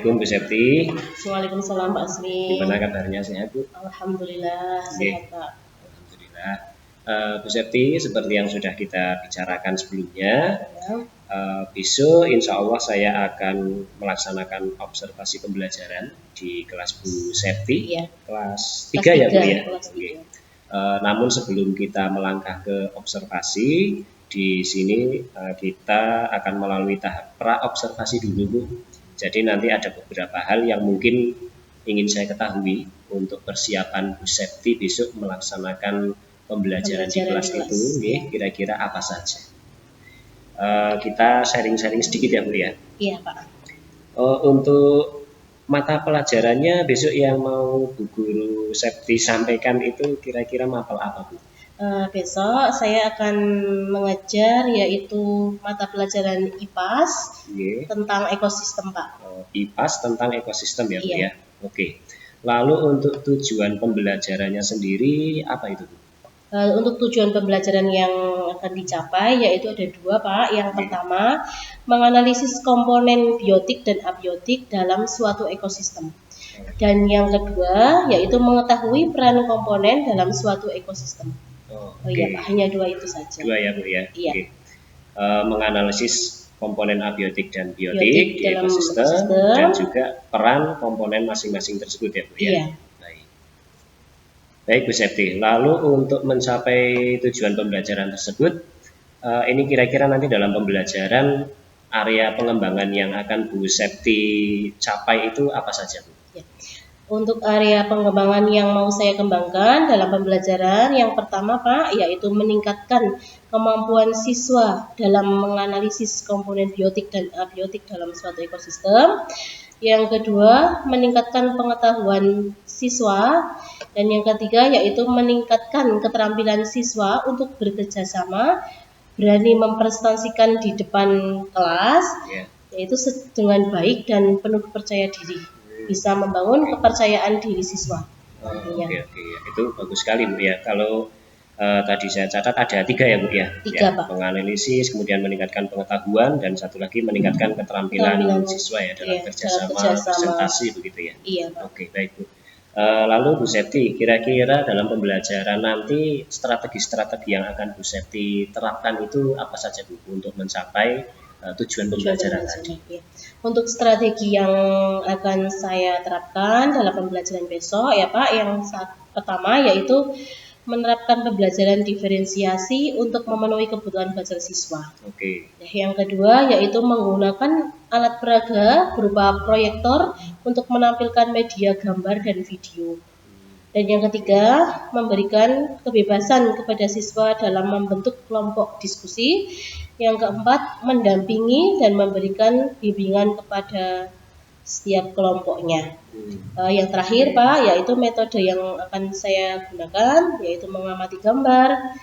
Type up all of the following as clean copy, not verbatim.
Assalamualaikum Bu Septi. Waalaikumsalam Pak Asmi. Gimana kabarnya, sehat Bu? Alhamdulillah sehat Pak. Alhamdulillah. Bu Septi, seperti yang sudah kita bicarakan sebelumnya, besok insya Allah saya akan melaksanakan observasi pembelajaran di kelas Bu Septi, kelas 3 ya Bu ya? Namun sebelum kita melangkah ke observasi, di sini kita akan melalui tahap pra-observasi dulu Bu. Jadi nanti ada beberapa hal yang mungkin ingin saya ketahui untuk persiapan Bu Septi besok melaksanakan pembelajaran di kelas itu, kira-kira apa saja. Kita sharing-sharing sedikit ya Bu ya. Iya Pak. Untuk mata pelajarannya besok yang mau Bu Guru Septi sampaikan itu kira-kira mapel apa Bu? Besok saya akan mengajar yaitu mata pelajaran IPAS tentang ekosistem Pak. IPAS tentang ekosistem ya Bu ya. Oke. Lalu untuk tujuan pembelajarannya sendiri apa itu Bu? Untuk tujuan pembelajaran yang akan dicapai yaitu ada dua Pak. Yang pertama menganalisis komponen biotik dan abiotik dalam suatu ekosistem. Dan yang kedua yaitu mengetahui peran komponen dalam suatu ekosistem. Iya Pak, hanya dua itu saja. Dua ya Bu ya. Iya. Menganalisis komponen abiotik dan biotik di ekosistem dan juga peran komponen masing-masing tersebut ya Bu ya. Iya. Baik Bu Septi, lalu untuk mencapai tujuan pembelajaran tersebut, ini kira-kira nanti dalam pembelajaran area pengembangan yang akan Bu Septi capai itu apa saja Bu? Ya. Untuk area pengembangan yang mau saya kembangkan dalam pembelajaran yang pertama Pak, yaitu meningkatkan kemampuan siswa dalam menganalisis komponen biotik dan abiotik dalam suatu ekosistem. Yang kedua, meningkatkan pengetahuan siswa. Dan yang ketiga, yaitu meningkatkan keterampilan siswa untuk bekerja sama, berani mempresentasikan di depan kelas, yaitu dengan baik dan penuh percaya diri. Bisa membangun kepercayaan diri siswa. Oke. Itu bagus sekali Bu ya. Kalau tadi saya catat ada 3 ya Bu ya. Tiga Pak. Menganalisis, kemudian meningkatkan pengetahuan, dan satu lagi meningkatkan keterampilan siswa ya dalam kerjasama presentasi begitu ya. Iya Pak. Oke, baik Bu. Lalu Bu Septi, kira-kira dalam pembelajaran nanti strategi-strategi yang akan Bu Septi terapkan itu apa saja Bu untuk mencapai tujuan pembelajaran tadi? Untuk strategi yang akan saya terapkan dalam pembelajaran besok ya Pak, yang pertama yaitu menerapkan pembelajaran diferensiasi untuk memenuhi kebutuhan belajar siswa. Yang kedua yaitu menggunakan alat peraga berupa proyektor untuk menampilkan media gambar dan video. Dan yang ketiga, memberikan kebebasan kepada siswa dalam membentuk kelompok diskusi. Yang keempat, mendampingi dan memberikan bimbingan kepada setiap kelompoknya. Yang terakhir Pak, yaitu metode yang akan saya gunakan, yaitu mengamati gambar,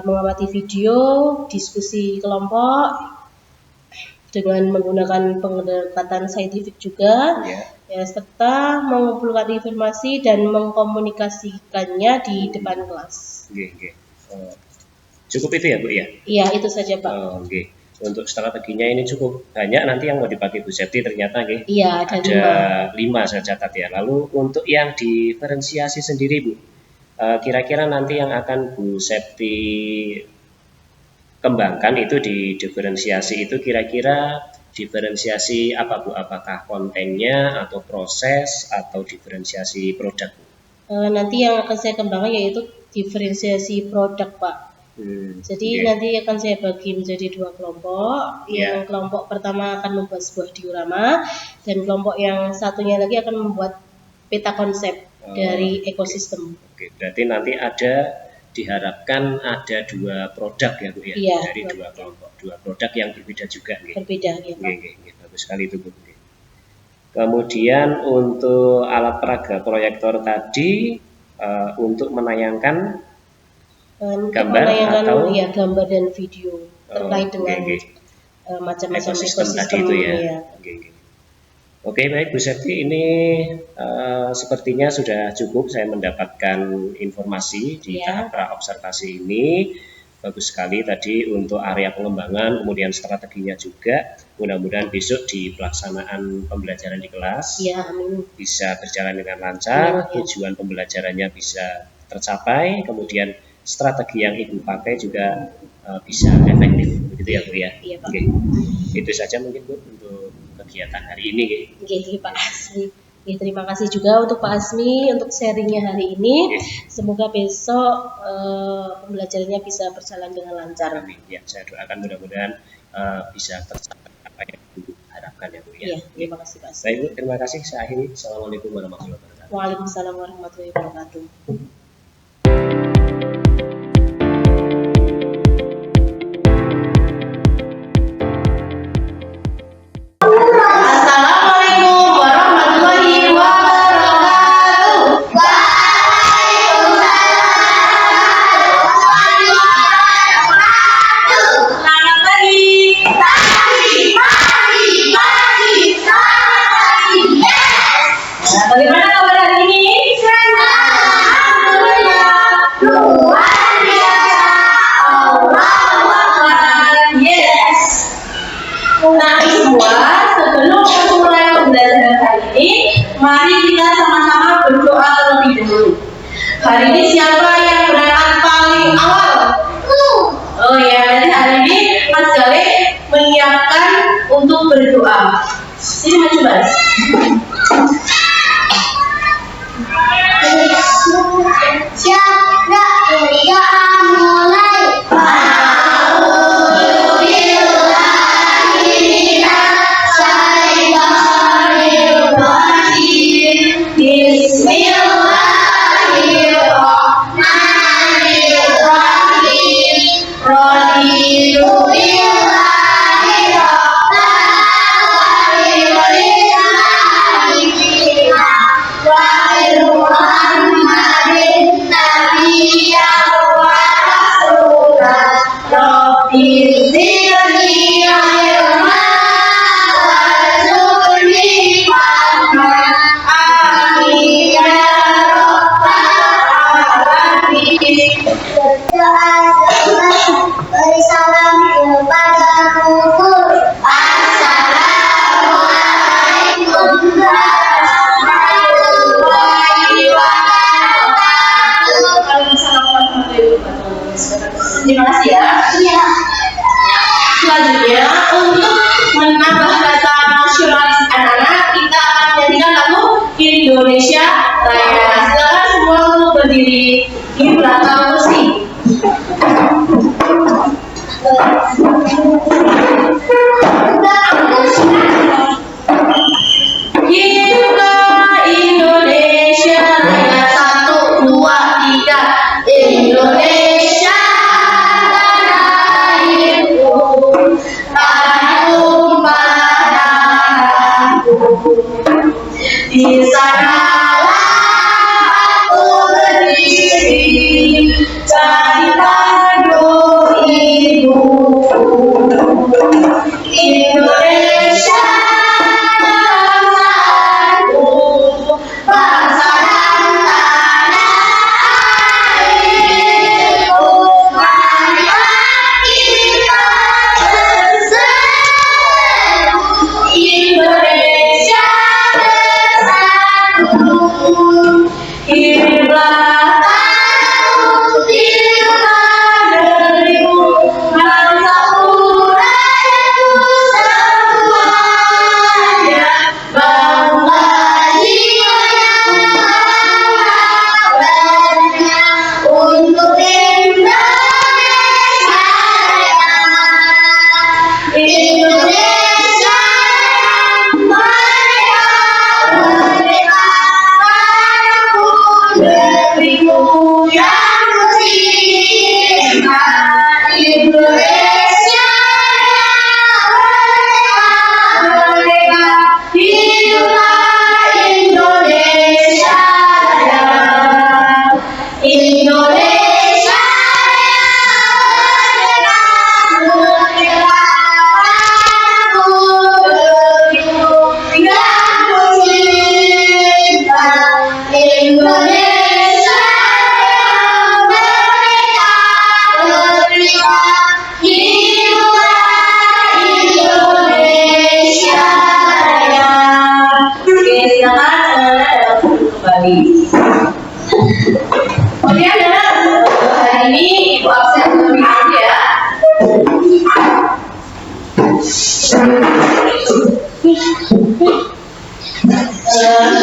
mengamati video, diskusi kelompok, dengan menggunakan pendekatan saintifik juga, serta mengumpulkan informasi dan mengkomunikasikannya di depan kelas. Cukup itu ya Bu ya? Iya, itu saja Pak. Untuk strateginya ini cukup banyak nanti yang mau dipakai Bu Septi ternyata Iya, ada 5 saya catat ya. Lalu untuk yang diferensiasi sendiri Bu, kira-kira nanti yang akan Bu Septi kembangkan itu di diferensiasi itu kira-kira diferensiasi apa Bu? Apakah kontennya atau proses atau diferensiasi produk Bu? Nanti yang akan saya kembangkan yaitu diferensiasi produk Pak. Jadi nanti akan saya bagi menjadi 2 kelompok. Yang kelompok pertama akan membuat sebuah diorama, dan kelompok yang satunya lagi akan membuat peta konsep dari ekosistem. Berarti nanti diharapkan ada 2 produk ya Bu ya, dari 2 kelompok, 2 produk yang berbeda juga. Berbeda ya Pak. Bagus sekali itu Bu. Kemudian untuk alat peraga proyektor tadi untuk menayangkan gambar atau gambar dan video terkait dengan macam-macam ekosistem tadi itu ya. Oke, baik Bu Septi, ini sepertinya sudah cukup saya mendapatkan informasi di tahap pra-observasi ini. bagus sekali tadi untuk area pengembangan, kemudian strateginya juga. Mudah-mudahan besok di pelaksanaan pembelajaran di kelas Ya, amin. bisa berjalan dengan lancar, Ya. tujuan pembelajarannya bisa tercapai, kemudian strategi yang Ibu pakai juga bisa efektif, begitu ya Bu ya. Iya, Pak. Oke. Itu saja mungkin Bu untuk kegiatan hari ini. Oke, Pak Asmi. Oke, terima kasih juga untuk Pak Asmi untuk sharingnya hari ini. Semoga besok pembelajarannya bisa berjalan dengan lancar. Amin. Ya, saya doakan mudah-mudahan bisa tercapai apa yang Ibu harapkan ya Bu ya. Iya, terima kasih Pak Asmi. Baik Bu, terima kasih. Saya akhiri. Assalamualaikum warahmatullahi wabarakatuh. Waalaikumsalam warahmatullahi wabarakatuh. Assalamualaikum warahmatullahi wabarakatuh. Selamat pagi. Bagaimana kabar hari ini? Yes. Nah semua, sebelum memulai pembelajaran hari ini, mari kita sama-sama berdoa terlebih dahulu. Hari ini siapa yang berangkat paling awal? Oh ya, jadi hari ini Mas Gale menyiapkan untuk berdoa. Sini maju Mas. Terima kasih ya. Selanjutnya untuk menambah kata nasionalis anak-anak, kita akan menyanyikan lagu Indonesia Raya. Silakan semua untuk berdiri di belakang kursi. Kita Indonesia Raya, 1, 2, 3. Indonesia tanah airku.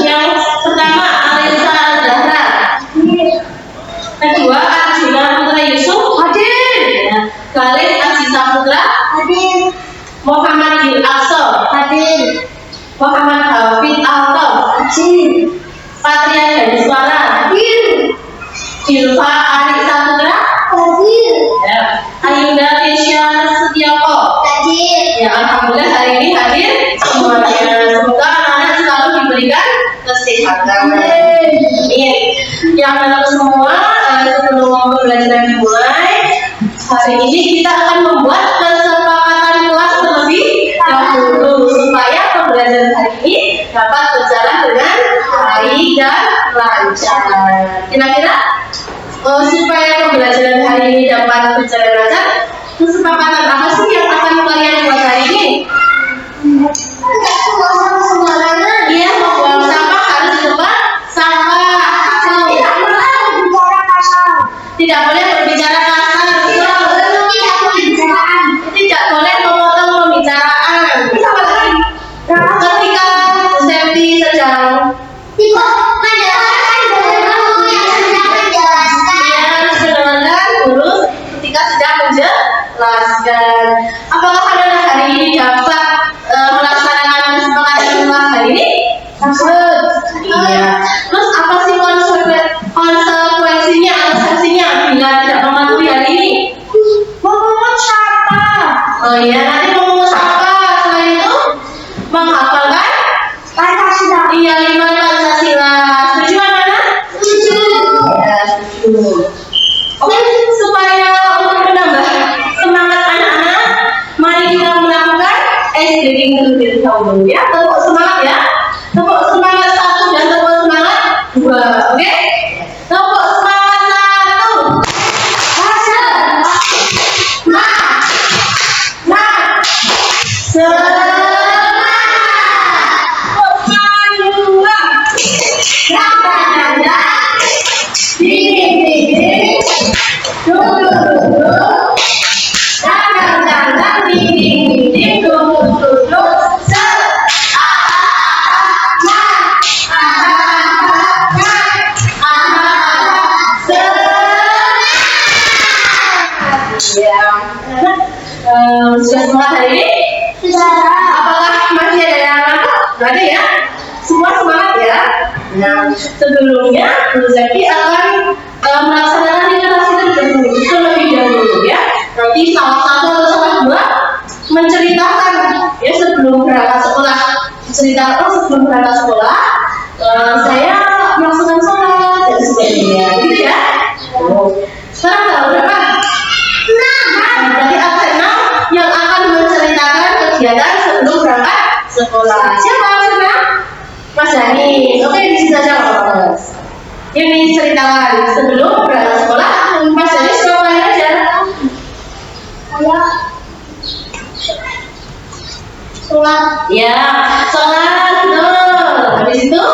Yang pertama Alisa Zahra, kedua Arjuna Putra Yusuf hadir, Khalid Aziza Putra hadir, Muhammad bin Aqsa hadir, Muhammad Hafid Alto hadir, Patria Gadiswara hadir, Ilfa Arisa Putra hadir, Ayunda Kesha Setioko hadir. Ya, alhamdulillah hari ini hadir semuanya. Semoga anak-anak selalu diberikan kesehatan. Amin. Yang anak semua, sebelum pembelajaran dimulai, hari ini kita akan membuat kesepakatan kelas terlebih dahulu supaya pembelajaran hari ini dapat berjalan dengan baik dan lancar. Kira-kira supaya pembelajaran hari ini dapat berjalan lancar, kesepakatan apa sih yang akan kalian buat hari ini? Iya, membuang sampah harus di tempat sampah. Tidak boleh berbicara kasar. Tidak boleh memotong pembicaraan. Ketika Septi sedang mendengarkan guru ketika sedang menjelaskan. Apakah anak hari ini dapat melaksanakan kesepakatan kelas hari ini? Dapat. Iya. Terus apa sih konsekuensinya atau sanksinya bila tidak mematuhi hari ini? Memungut sampah. Oh iya, nanti memungut sampah. Selain itu menghafalkan Pancasila. Iya, 5 Pancasila. Setuju anak-anak? Setuju. Ya, setuju. Oke, supaya untuk menambah semangat anak-anak, mari kita melakukan SDGing terlebih dahulu ya. Tepuk semangat ya. Tepuk semangat 1 dan tepuk semangat 2. Oke? Tepuk semangat 1. Sudah semua hari ini? Sudah. Apakah masih ada yang ngantuk? Gak ada ya? Semua semangat ya? Nah, sebelumnya Guru Zaki akan melaksanakan literasi terlebih dahulu ya. Nanti salah satu atau salah dua menceritakan ya sebelum berangkat sekolah. Ceritakan sebelum berangkat sekolah, saya melaksanakan sholat dan sebagainya, gitu ya. Sekarang tahu berapa? 6. Berarti ada 6 yang akan menceritakan kegiatan sebelum berangkat sekolah. Siapa maksudnya? Mas Dani. Oke, di sini saja Mas. Ini ceritakan sebelum berangkat sekolah. Mas Dani siapa yang aja? Saya sholat. Ya, sholat betul. Habis itu?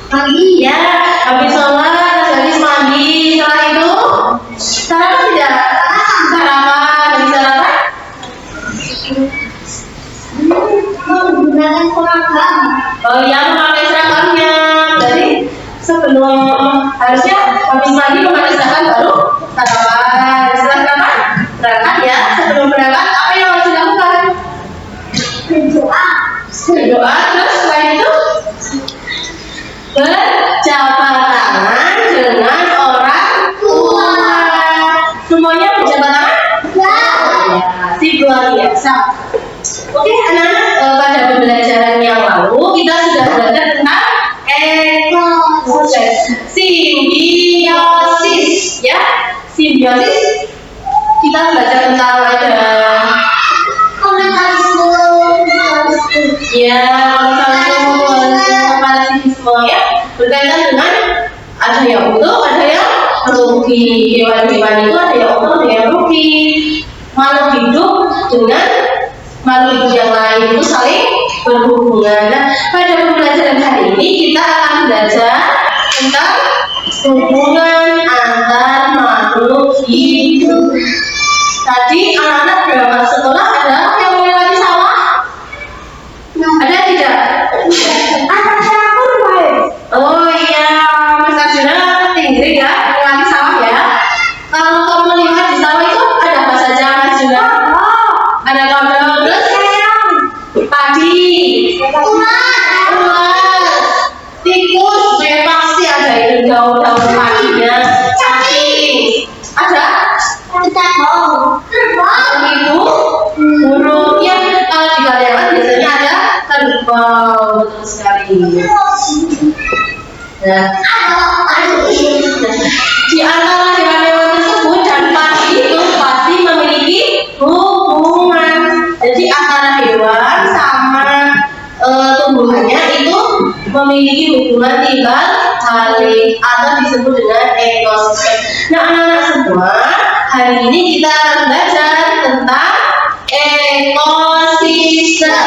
Mandi ya, habis sholat, habis mandi, setelah itu sarapan tidak? Sarapan, habis sarapan? Menggunakan seragam. Oh iya, memakai seragamnya. Jadi sebelum harusnya habis mandi memakai seragam baru sarapan. Setelah sarapan berangkat ya. Sebelum berangkat apa yang harus dilakukan? Berdoa. Berdoa, terus setelah itu berjabat tangan dengan orang tua. Semuanya berjabat tangan? Ya. Sip, luar biasa. Oke, anak-anak, pada pembelajaran yang lalu kita sudah belajar tentang simbiosis, ya. Simbiosis kita belajar tentang ada ya, parasitisme ya, berkaitan dengan ada yang untung, ada yang rugi. Hewan-hewan itu ada yang untung, ada yang rugi. Makhluk hidup dengan makhluk hidup yang lain itu saling berhubungan. Nah, pada pembelajaran hari ini kita akan belajar tentang hubungan antar makhluk hidup. Tadi anak-anak berangkat sekolah ada yang melewati sawah? Ada tidak? Ada siapapun baik. Oh iya, Mas Arjuna tinggi ya, melewati sawah ya. Kalau kamu melihat di sawah itu ada apa saja Mas Arjuna? Ada kodok, terus padi, ulat, tikus, pasti ada itu daun-daun padinya. Cacing, ada? Terbang itu burung yang kalau di karyawan biasanya ada kerbau, betul sekali. Nah, di antara hewan-hewan tersebut dan padi itu pasti memiliki hubungan. Jadi antara hewan sama tumbuhannya itu memiliki hubungan timbal balik atau disebut dengan ekosistem. Nah, anak-anak semua, hari ini kita akan belajar tentang ekosistem.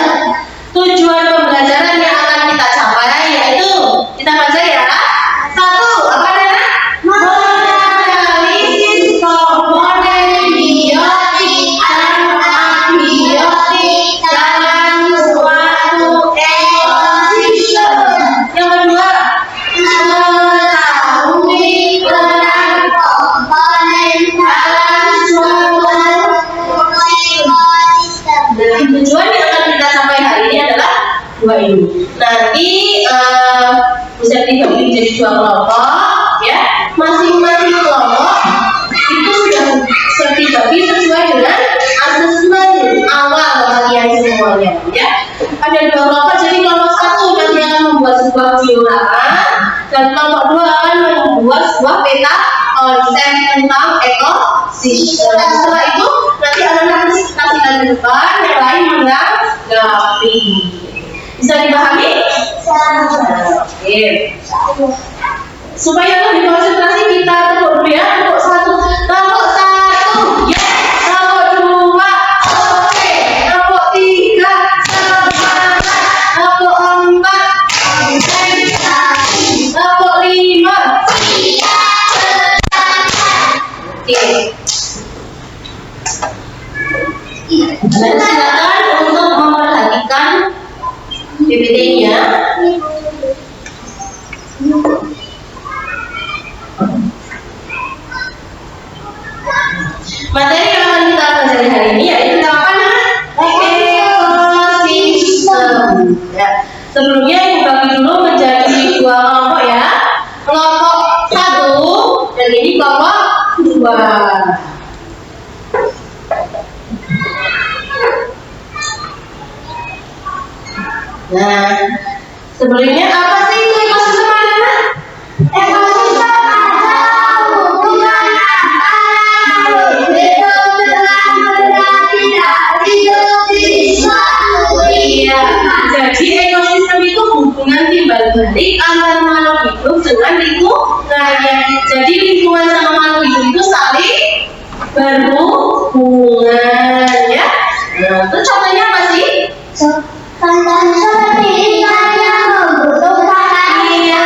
Tujuan pembelajaran yang akan kita capai yaitu kita baca ya. Satu, apa namanya? Menganalisis komponen biotik dan abiotik dalam suatu ekosistem. Yang kedua, mengetahui peran komponen dalam suatu ekosistem. Dan tujuan yang akan kita capai hari ini adalah dua ini. Nanti bisa dibagi menjadi dua kelompok, ya. Masing-masing kelompok itu sudah dibagi sesuai dengan asesmen awal kalian semuanya, ya. Ada dua kelompok, jadi kelompok satu nanti akan membuat sebuah dioraman dan kelompok dua akan membuat sebuah peta konsep tentang ekosistem. Setelah itu nanti anak-anak presentasikan ke depan, yang lain menanggapi. Bisa dipahami? Oke. Supaya lebih konsentrasi kita tepuk dulu ya. Tepuk satu, ya. Tepuk dua, oke. Tepuk tiga, semangat. Tepuk empat, konsentrasi. Tepuk lima, oke. Dan silakan untuk memperhatikan PPT-nya. Materi yang akan kita pelajari hari ini yaitu tentang apa namanya? Ekosistem. Ya. Sebelumnya ibu bagi dulu menjadi dua kelompok ya. Kelompok satu dan ini kelompok dua. Nah, sebelumnya apa sih itu ekosistem anak-anak? Ekosistem adalah hubungan antara hidup dengan benda tidak hidup di suatu. Iya. Jadi ekosistem itu hubungan timbal balik antara makhluk hidup dengan lingkungannya. Jadi lingkungan sama makhluk hidup itu saling berhubungan, ya. Nah, itu contohnya apa sih? Contoh seperti ikan yang membutuhkan air.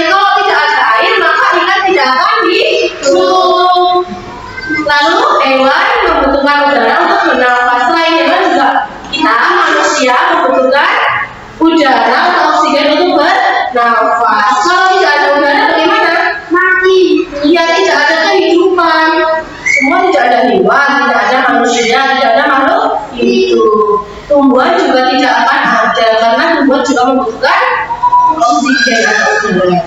Kalau tidak ada air, maka ikan tidak akan hidup. Lalu hewan membutuhkan udara untuk bernafas. Selain hewan juga kita manusia membutuhkan udara atau oksigen untuk bernafas. Kalau tidak ada udara bagaimana? Mati. Ya, tidak ada kehidupan. Semua tidak ada hewan, tidak ada manusia, tidak ada makhluk hidup. Tumbuhan juga tidak akan ada karena tumbuhan juga membutuhkan oksigen atau udara.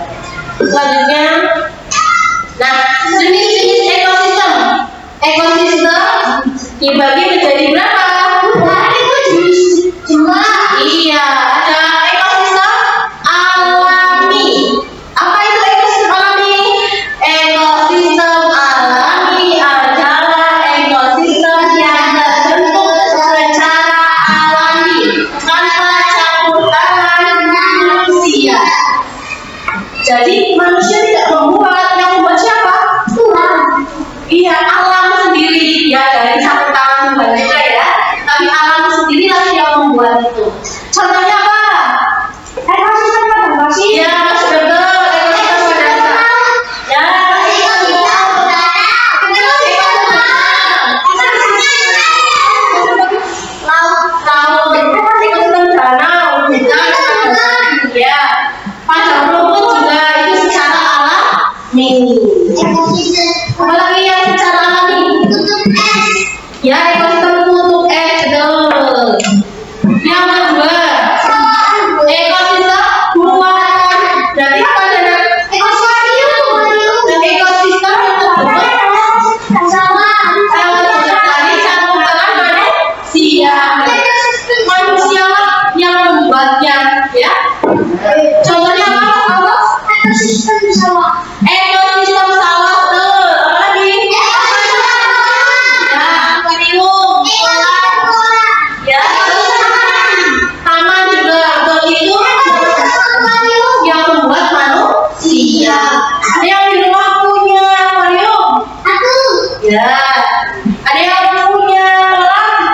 Selanjutnya, nah, jenis-jenis ekosistem. Ekosistem dibagi menjadi berapa? Itu jenis dua. Iya, ada ekosistem alami. Apa itu ekosistem alami? Ekosistem alami adalah ekosistem yang terbentuk secara alami tanpa campur tangan manusia. Jadi manusia tidak membuat, yang membuat siapa? Tuhan. Iya, alam sendiri ya, dari campur tangan Tuhan juga ya. Tapi alam sendiri lah yang membuat itu. Contohnya apa? Ekosistem pada pasir. Ya, betul. Ekosistem pada pasir. Ya, ekosistem ekosistem sawah tuh. Apa lagi? Ya, akuarium. Ya, taman juga. Begitu yang membuat manusia. Ada yang di rumah punya akuarium? Ya. Ada yang punya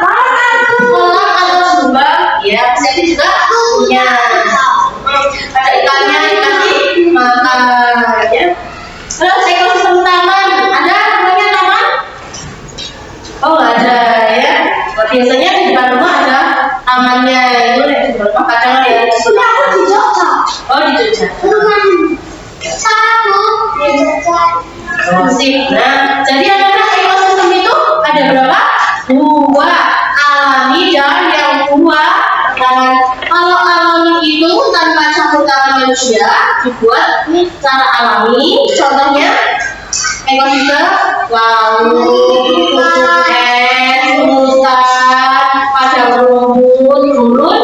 kolam atau sumber? Ya, saya juga punya. Ada ikannya dimakan. Ya. Terus ekosistem taman, ada namanya taman? Oh, nggak ada ya. Biasanya di depan rumah ada tamannya itu di depan rumah kadang ya. Oh, di Jogja. Sip. Nah, jadi apakah ekosistem itu ada berapa? Dua, alami dan yang dua. Dan kalau alami itu tanpa campur tangan manusia dibuat secara alami. Contohnya ekosistem laut, kutub es, hutan, padang rumput, gurun,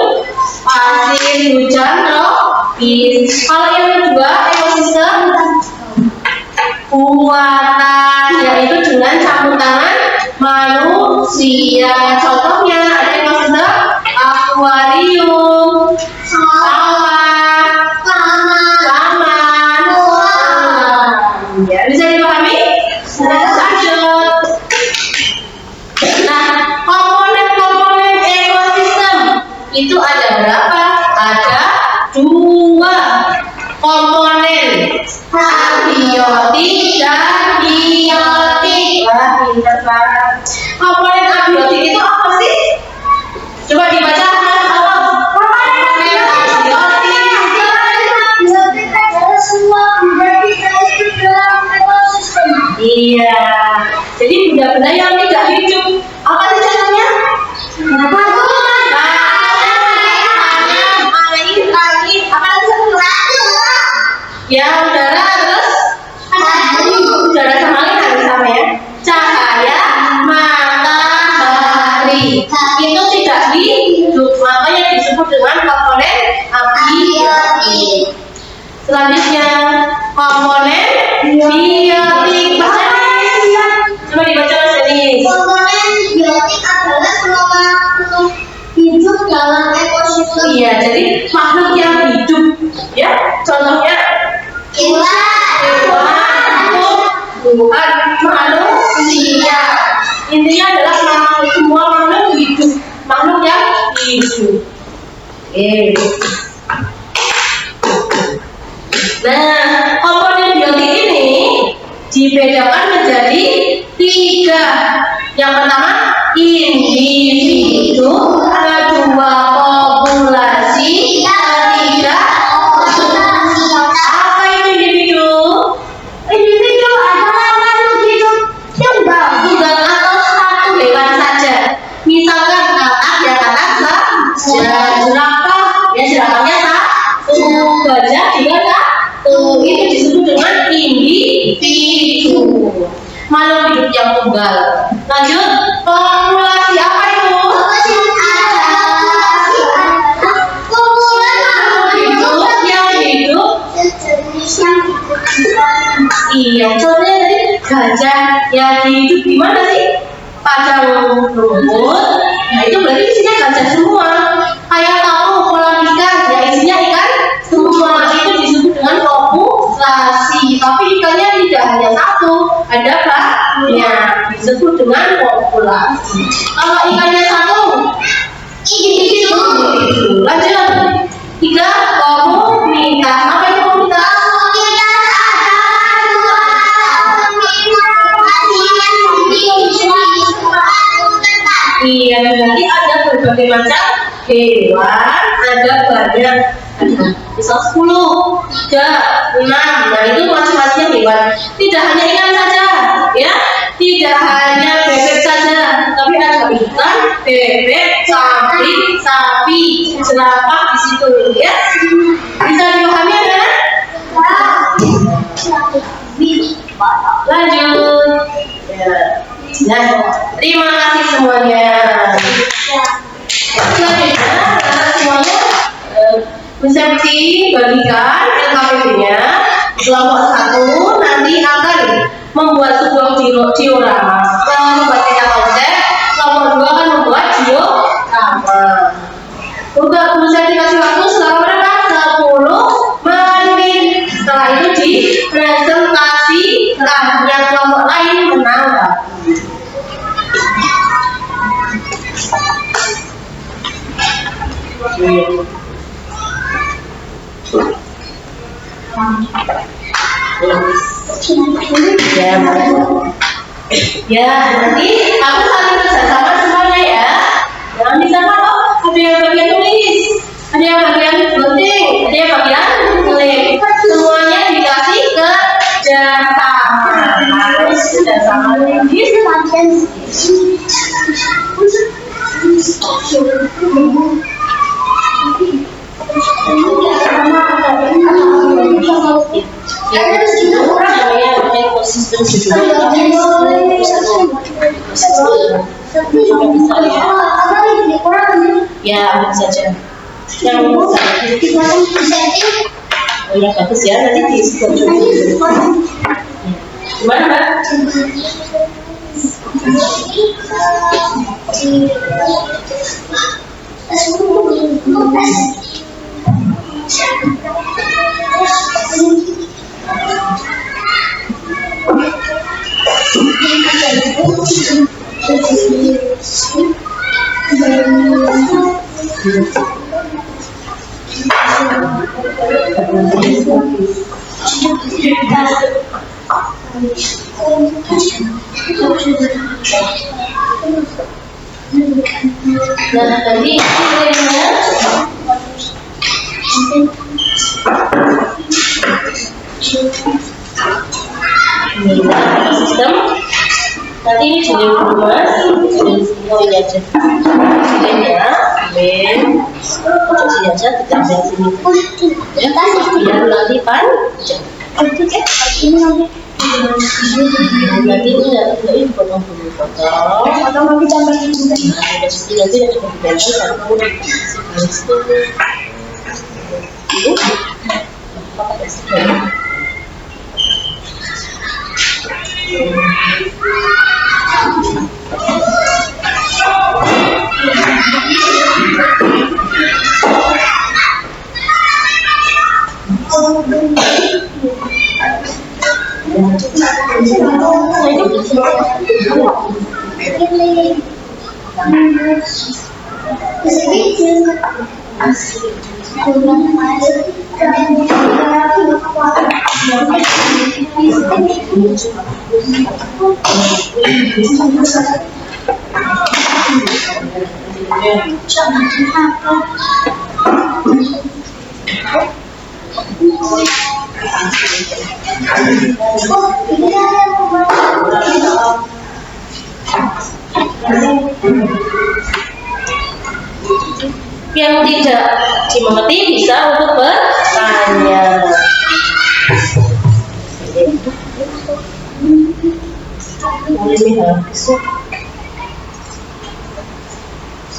pasir, hujan, tropis. Kalau yang kedua ekosistem buatan, yaitu dengan campur tangan manusia. Contohnya ada ekosistem akuarium, sawah, taman. Ya, bisa dipahami? Lanjut. Nah, komponen-komponen ekosistem itu ada berapa? Ada dua komponen, abiotik dan biotik. Wah, pintar banget. Komponen abiotik itu apa sih? Coba dibaca. Iya, jadi benda-benda yang tidak hidup. Apa sih contohnya? Langit, apa lagi satu? Ya, udara, terus udara sama langit sama ya. Cahaya matahari itu tidak hidup, makanya disebut dengan komponen abiotik. Selanjutnya komponen biotik. Coba dibaca Mas Denis. Komponen biotik adalah semua makhluk hidup dalam ekosistem. Iya, jadi makhluk yang hidup, ya. Contohnya bukan manusia. Intinya adalah makhluk, semua makhluk hidup, makhluk yang hidup. Nah, komponen biotik ini dibedakan menjadi tiga. Yang pertama individu, kedua populasi, ketiga apa itu individu? Individu adalah makhluk hidup yang tunggal atau satu hewan saja. Misalkan katak ya katak saja, jerapah ya jerapahnya satu, gajah juga satu. Itu disebut dengan individu, makhluk hidup yang tunggal. Lanjut, populasi apa itu? Iya, contohnya tadi gajah yang hidup di mana sih? Padang rumput. Nah, itu berarti isinya gajah semua. Kayak kamu kolam ikan, ya isinya ikan semua. Itu disebut dengan populasi. Tapi ikannya tidak hanya satu, ada banyak. Disebut dengan populasi. Kalau ikannya satu, individu. Lanjut. Tiga, komunitas. Apa itu komunitas? Iya, berarti ada berbagai macam hewan, ada banyak, misal 10, 3, 6. Nah, itu macam-macamnya hewan. Tidak hanya ikan saja, ya, tidak hanya bebek saja, tapi ada ikan, bebek, sapi, jerapah di situ, ya. Bisa dipahami ya? Lanjut. Ya. Nah, terima kasih semuanya. Selanjutnya, semuanya mensepsi bagikan LKPD-nya. Kelompok 1 nanti akan membuat sebuah diorama. Membuat kita konsep. Kelompok 2 akan membuat diorama. Untuk bisa dikasih waktu selama berapa? 10 menit. Setelah itu dipresentasikan biar kelompok lain menanggapi. Ya, nanti aku saling kerjasama semuanya ya. Jangan misalkan ada yang bagian tulis, ada yang bagian voting, ada yang bagian klik. Semuanya dikasih kerjasama. Harus kerjasama. Ekosistem ya ambil saja yang yang bagus ya, nanti disesuaikan gimana Mbak? Nah, tadi sistem nanti ini jadi mas ini aja ya sini aja kita ambil sini ya biar nanti panjang nanti ini nanti potong dulu potong atau nanti tambahin nanti nanti ada diganti satu yang tidak dimengerti bisa untuk bertanya.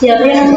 Siapa yang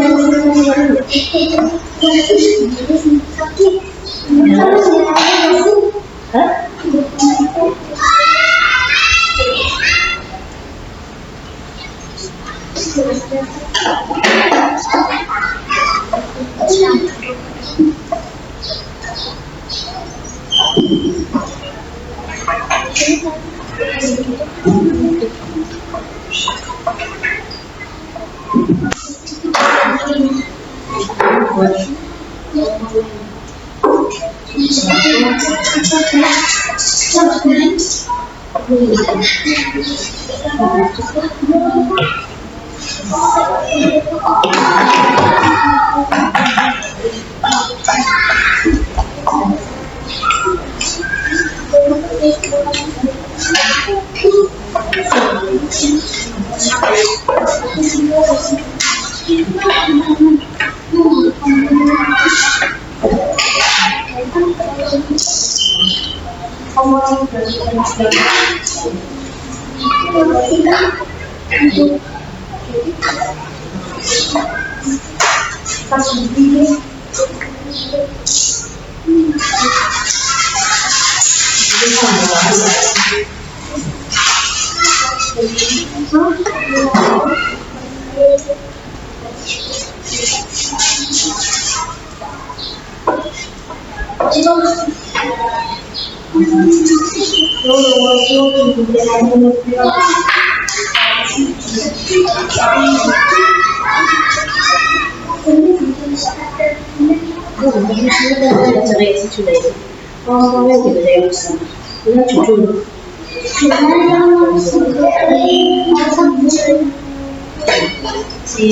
Si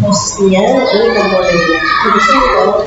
posnya ini komponennya. Jadi kalau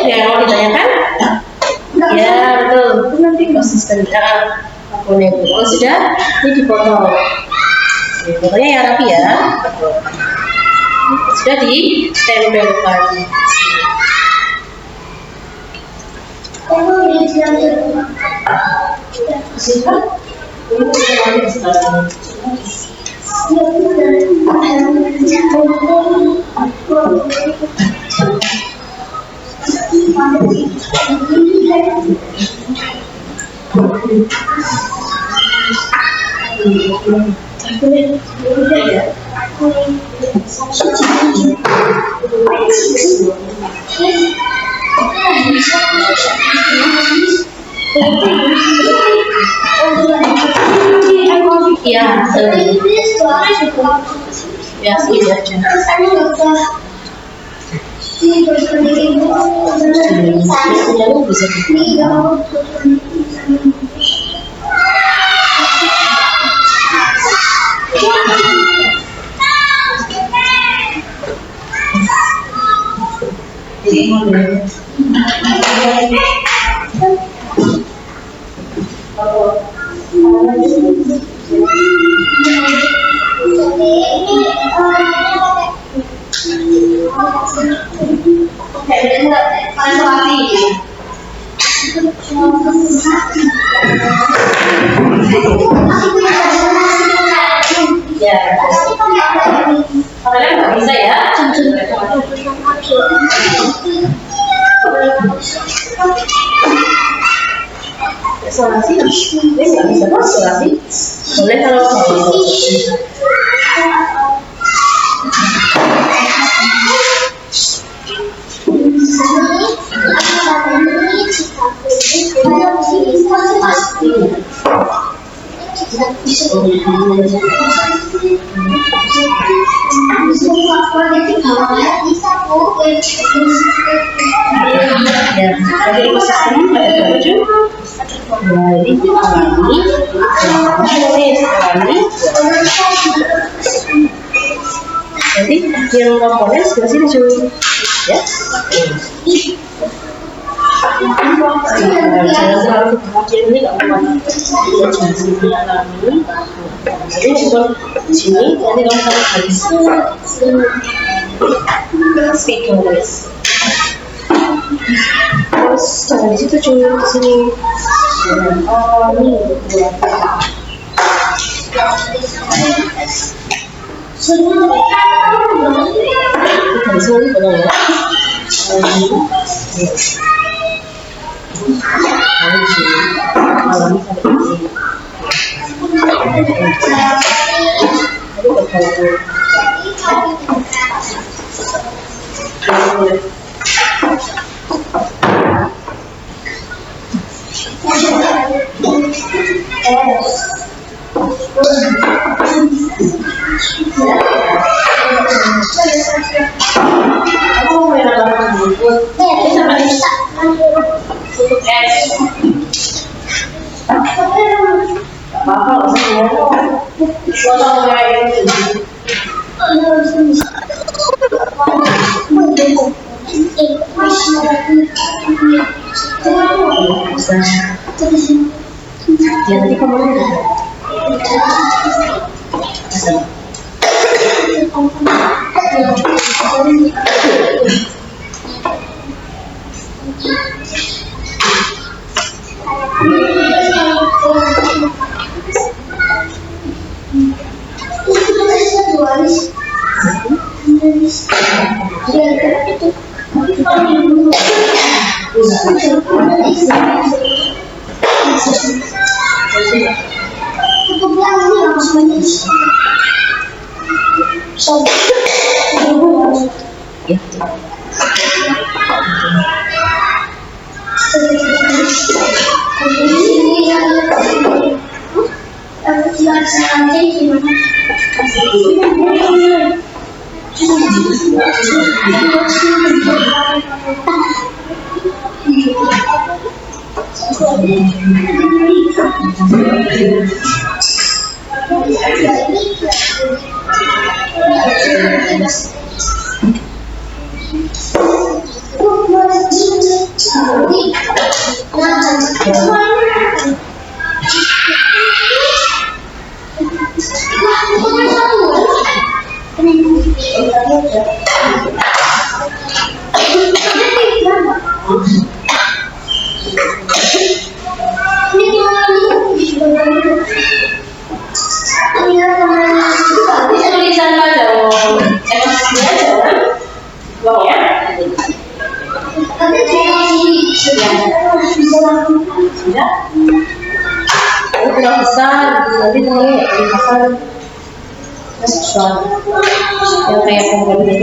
ya, yang mau ditanyakan? Ya betul, itu nanti konsisten komponen itu. Kalau sudah, ini dipotong. Potongnya yang rapi ya. Sudah ditempelkan. Ya, ya sih aja. Ya, padahal nggak bisa ya. Isolasi, ini nggak bisa kan isolasi? Boleh kalau jadi yang komponen sebelah sini cuy, ya. Jangan terlalu kemudian ini nggak kuat. Jangan sini alami. Jadi cuma di sini nanti kamu taruh garis. Speaking garis. Terus jangan di situ cuma di sini. Ini garis ini benar ya. Ya nanti kamu yang kayak pembuat itu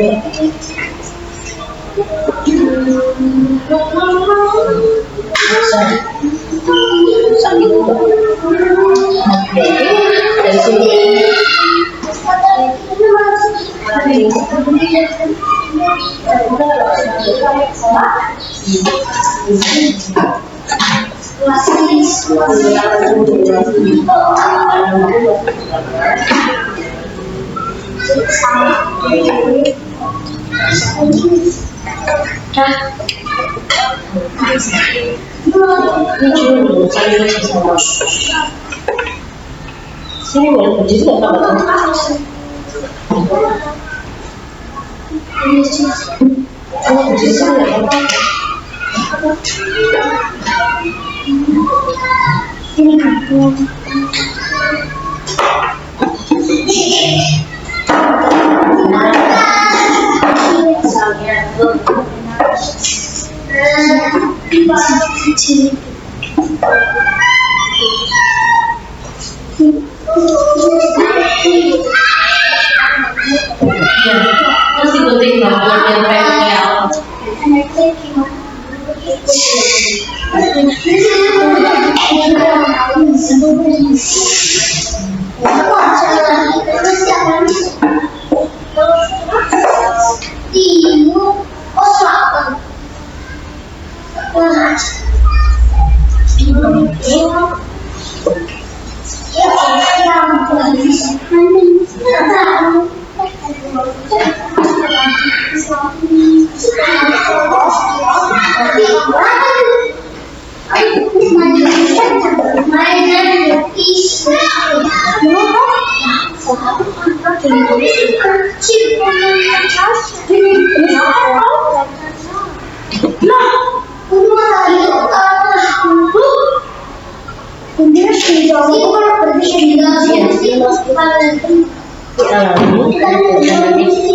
sakit dari sini sini boleh berdiri nggak apa-apa? Kalau berdiri sini nggak apa-apa? Ini masih penting banget yang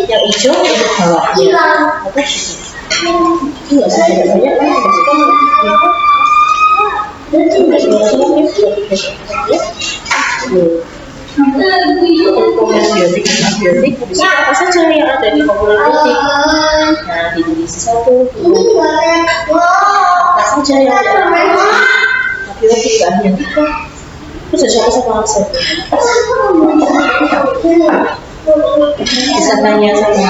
Yang hijau untuk bawahnya. Itu nggak usah banyak kan? Probiotik, antibiotik, apa saja yang ada di probiotik. Nah, ditulis satu, apa saja yang ada antibiotik bahan yang itu. Itu saja apa saja. Bisa tanya saya.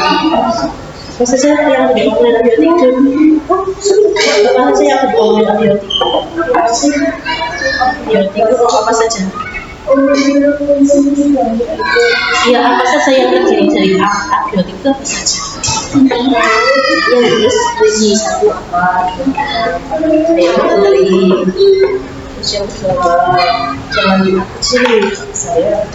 Apa saja yang ada di probiotik itu? Apa saja yang ada di probiotik? Antibiotik itu apa saja? Ya, apa saja yang terdiri dari antibiotik itu apa saja? Ya, terus biji satu apa? Saya beli. Terus yang kedua, jangan kecil saya.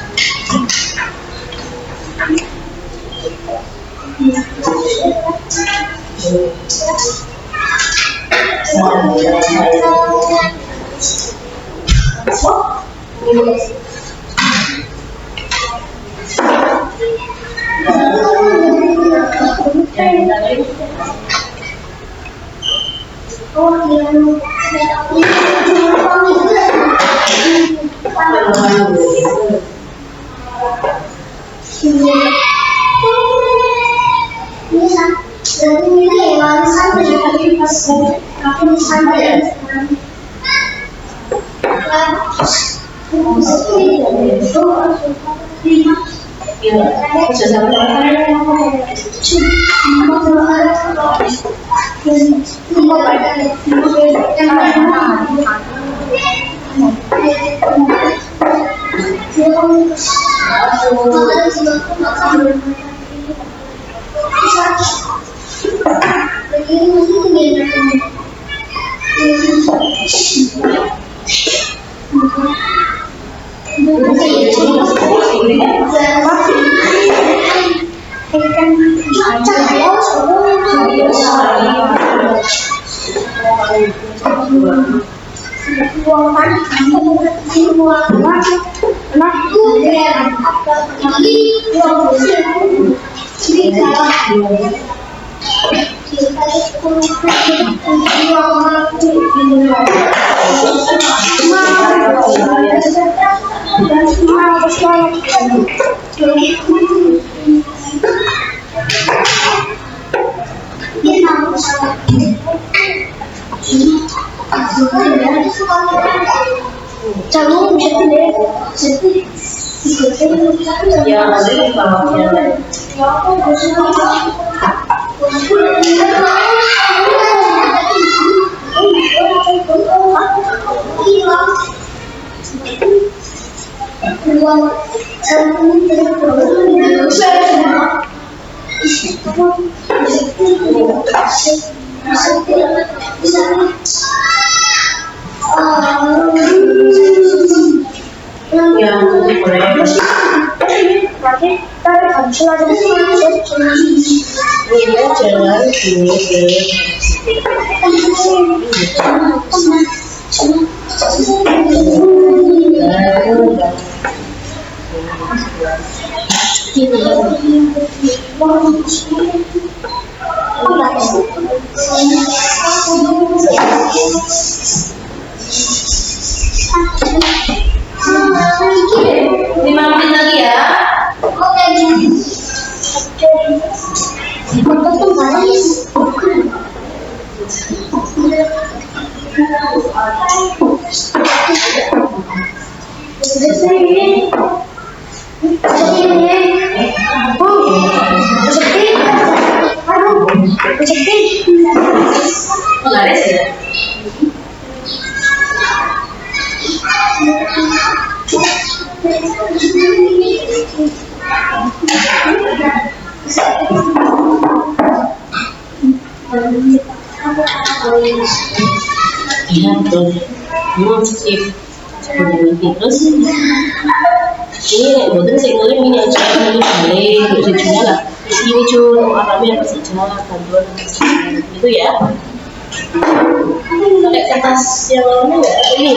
Iya, betul. Sip. Terus Ini boten sing ngelim ini aja ini boleh terus juga lah. Ini cuy orangnya apa saja bantuan gitu ya. Pakai kertas yang mana enggak ini?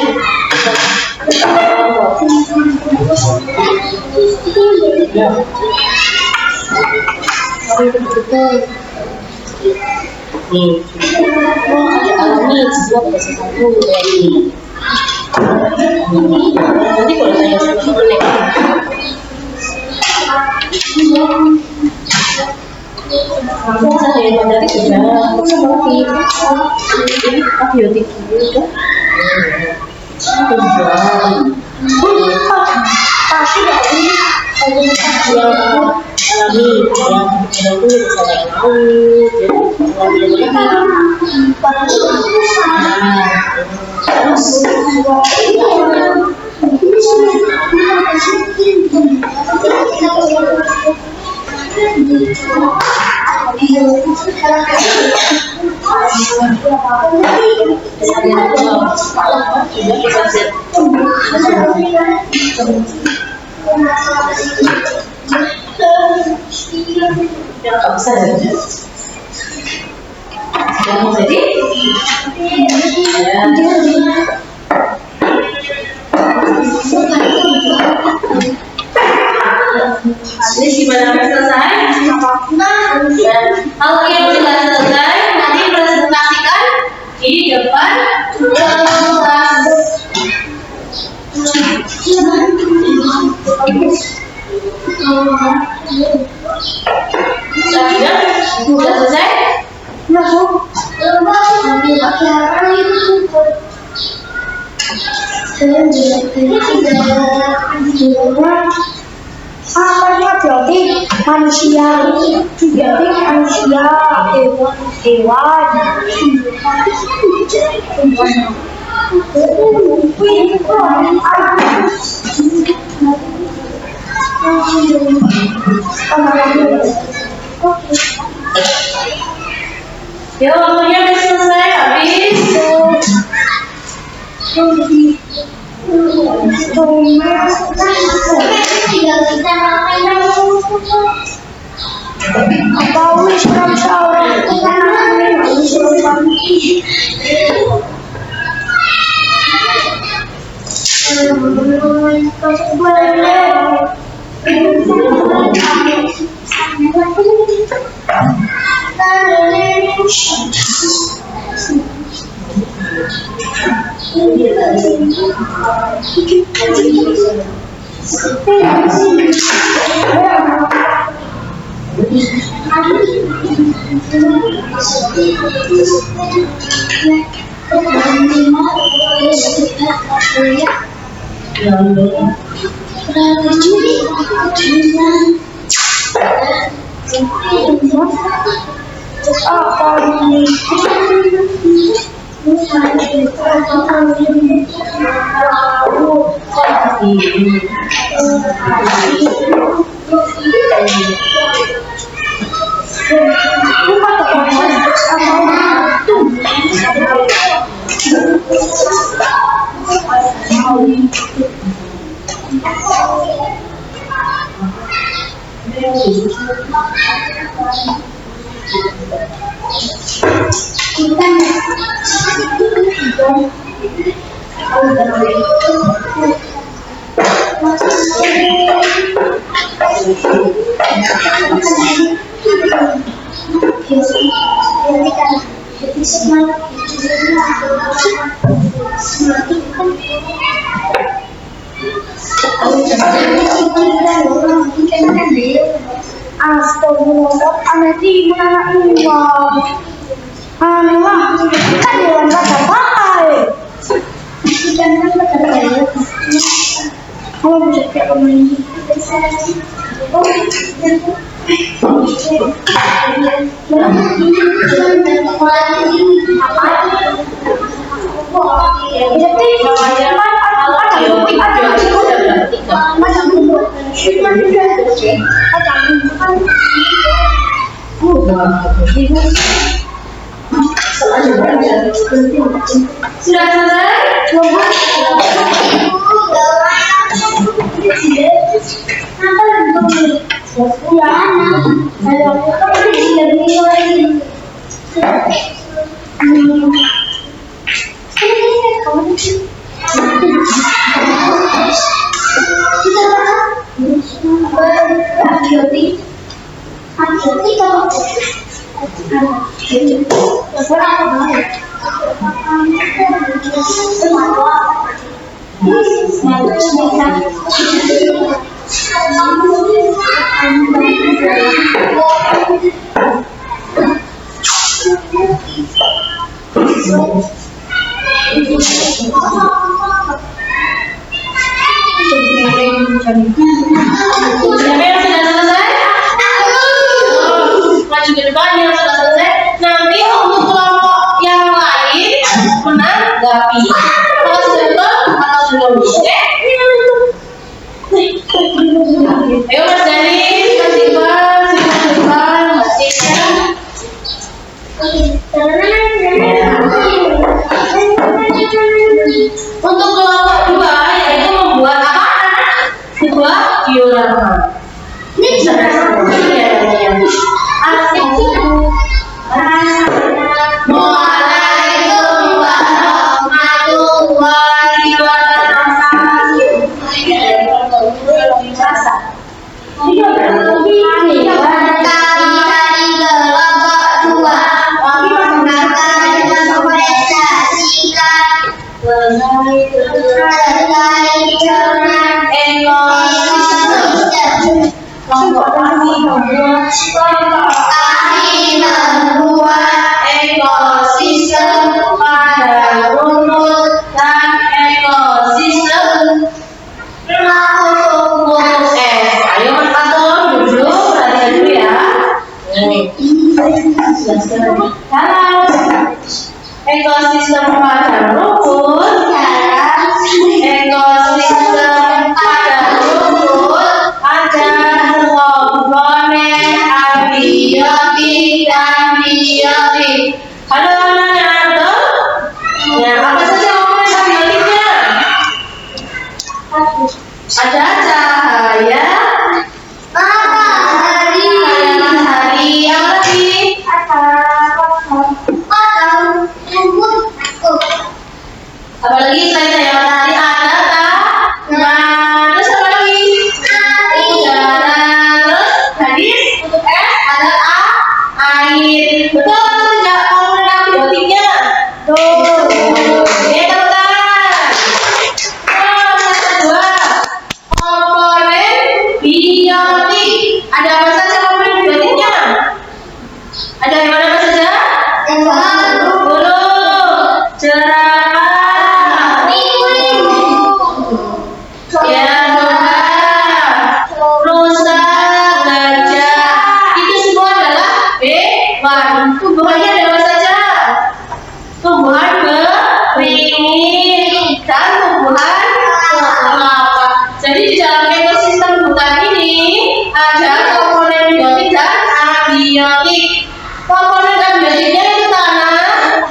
Ya. Nih, oh ada alami sesuatu bahasa satu dari nanti kalau saya sudah saya yang dari sudah seperti abiotik juga pasti dari yang alami yang itu misalnya jadi gimana selesai? Oke, sudah selesai. Nanti presentasikan di depan kelas. Sudah selesai? Apa berarti manusia? Berarti manusia, hewan. Ya, waktunya udah selesai, habis. Astagfirullah, anak ibu anak uang. Aneh lah, kan dewan bapak-bapak. Jangan berkata-kata. Kamu bisa kayak pemain. Sudah selesai? Maju ke depan yang sudah selesai. Nanti untuk kelompok yang lain menanggapi. Kalau sudah betul atau belum? Oke? Ayo Mas Dani, Mas Ivan, Mas Ivan. Untuk kelompok 2 yaitu membuat apa? Sebuah diorama. Ini sudah seperti ya. Ekosistem pada rumput, ekosistem pada rumput ada komponen abiotik dan biotik. Halo anak-anak, ya apa saja komponen abiotiknya? Ada cahaya matahari, yang lebih apalagi selain cahaya matahari ada terus apa lagi? Udara, terus tadi untuk es ada air. Betul atau tidak komponen abiotiknya? Tuh, ini tepuk tangan. Yang kedua, komponen biotik. Ada apa saja komponen biotiknya? Ada yang mana saja? Tumbuhannya ada apa saja? Tumbuhan beringin dan tumbuhan kelapa. Jadi di dalam ekosistem hutan ini ada komponen biotik dan abiotik. Komponen abiotiknya itu tanah.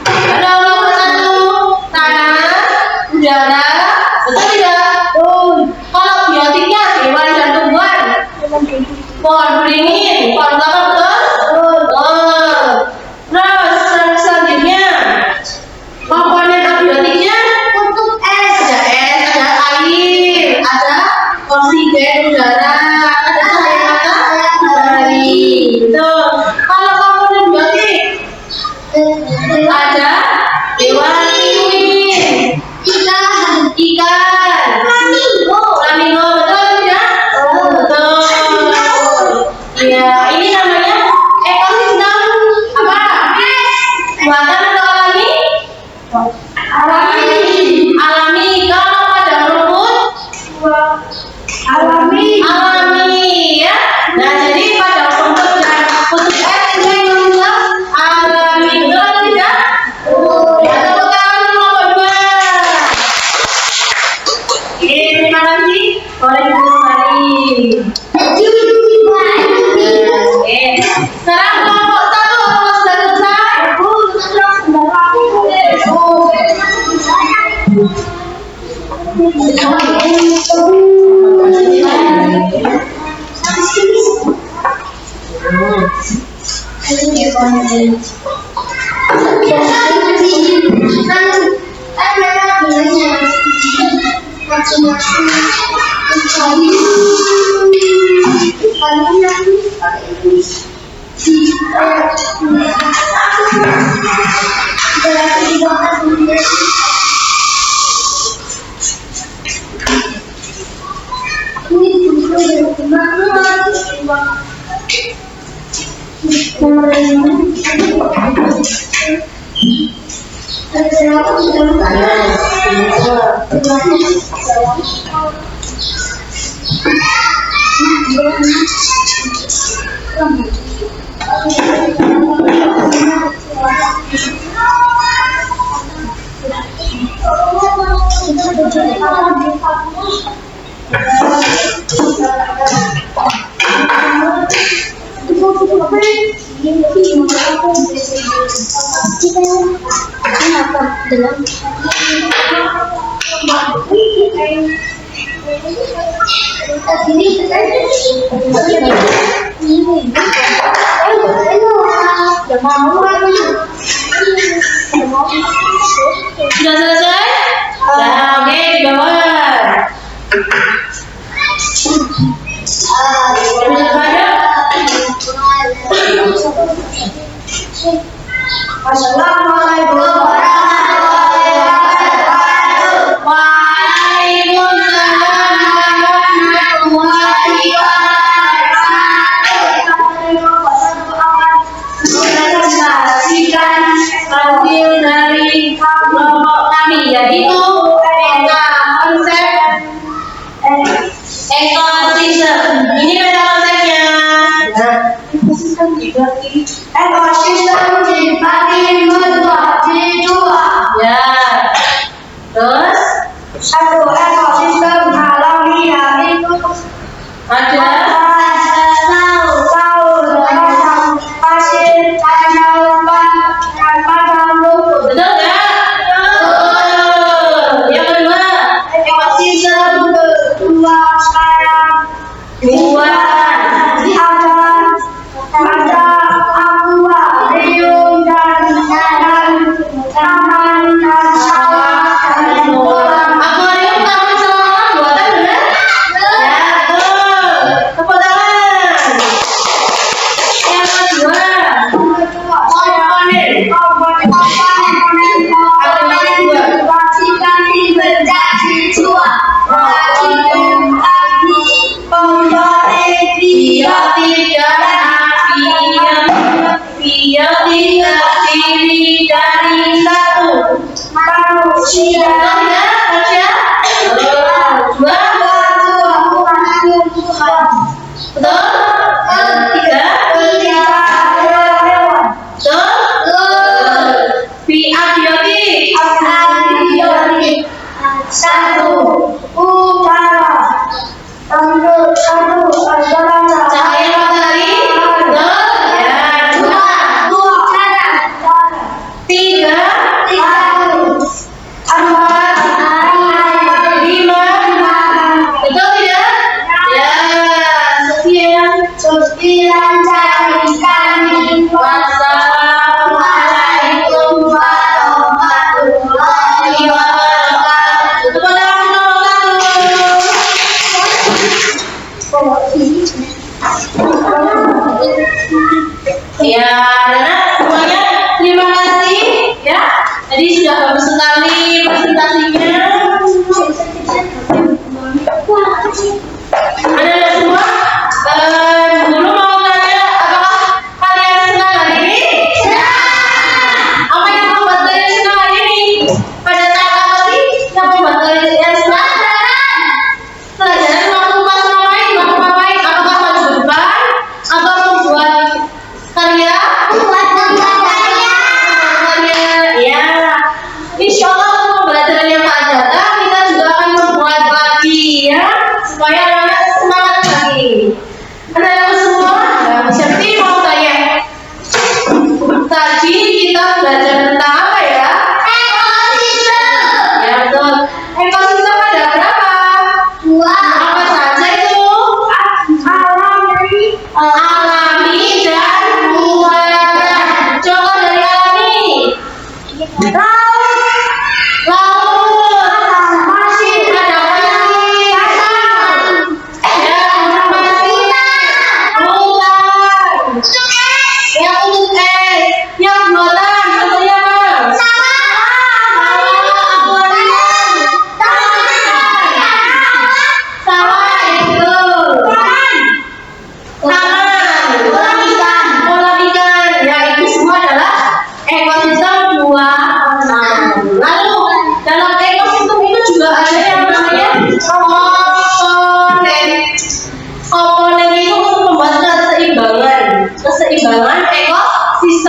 Ada nomor 1 tanah, udara, betul tidak? Kalau biotiknya hewan dan tumbuhan, pohon beringin, pohon kelapa, betul? Selanjutnya komponen abiotiknya untuk es, ada air, ada oksigen udara, ada cahaya matahari. Betul. Kalau komponen biotik ada hewan penguin, ikan, flamingo, betul tidak? Betul. Ya, ini namanya ekosistem apa? Buatan atau alami? Alami. Kalau pada rumput alami ya. Nah, jadi pada rumput dan kutub es itu yang alami. Betul atau tidak? Ya, tepuk tangan nomor 2. Oke, terima kasih. Boleh kembali. Oke, sekarang kelompok 1 apa sudah selesai? kan mereka bilangnya masing-masing mencari kalian pakai Sudah selesai? Nah, oke, di bawah. Assalamualaikum warahmatullahi wabarakatuh. Waalaikumsalam warahmatullahi Presentasikan hasil dari kelompok kami, yaitu peta konsep ekosistem. Ini peta konsepnya. ekosistem dibagi menjadi dua. Ya. Terus Satu ekosistem alami yaitu ada pasir, tanaman, dan padang rumput. betul ya? Yang kedua, Ekosistem kedua sekarang buah. ada akuarium dan taman dan sawah dan kolam. Akuarium taman sawah buatan benar? Ya, betul. Tepuk tangan. Yang kedua, komponen. Komponen menjadi dua. Komponen Biotik dan apium. Biotik terdiri dari satu. manusia. Betul ya, Tasya? Dua. Betul? Tiga. Betul? Abiotik. Satu udara, satu Cahaya matahari. Betul? Ya. Dua. Tiga. Empat. Lima. Betul tidak? Ya. Sekian. cari kami. Wassalamualaikum warahmatullahi wabarakatuh. Tepuk tangan dulu, ya, anak semuanya terima kasih ya. Jadi sudah bagus sekali presentasinya. Ada semua. Guru mau tanya, apakah kalian senang hari ini? Apa yang membuat kalian senang hari ini? Pada saat apa sih yang membuat kalian senang? Pelajaran waktu pas ngapain? Apakah maju ke depan? Atau membuat karya? Ya. Insya Allah pembelajaran yang tak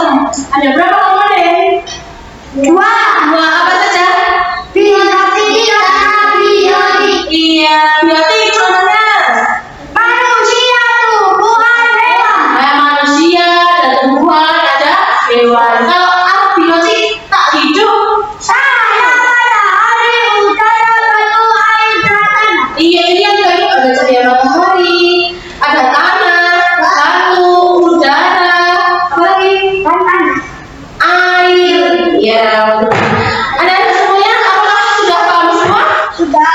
sistem. Ada berapa komponen? Dua. Dua apa saja? Biotik dan biotik. Iya, biotik contohnya. Manusia, tumbuhan, hewan. Kayak manusia, ada tumbuhan, ada hewan. Kalau abiotik tak hidup. Cahaya matahari, udara, batu, air, dan tanah. Iya, ini yang tadi ada cahaya matahari, ada tanah, batu, udara, apa lagi? Dan tanah. Air. Ya. Ada semuanya? Apakah sudah paham semua? Sudah.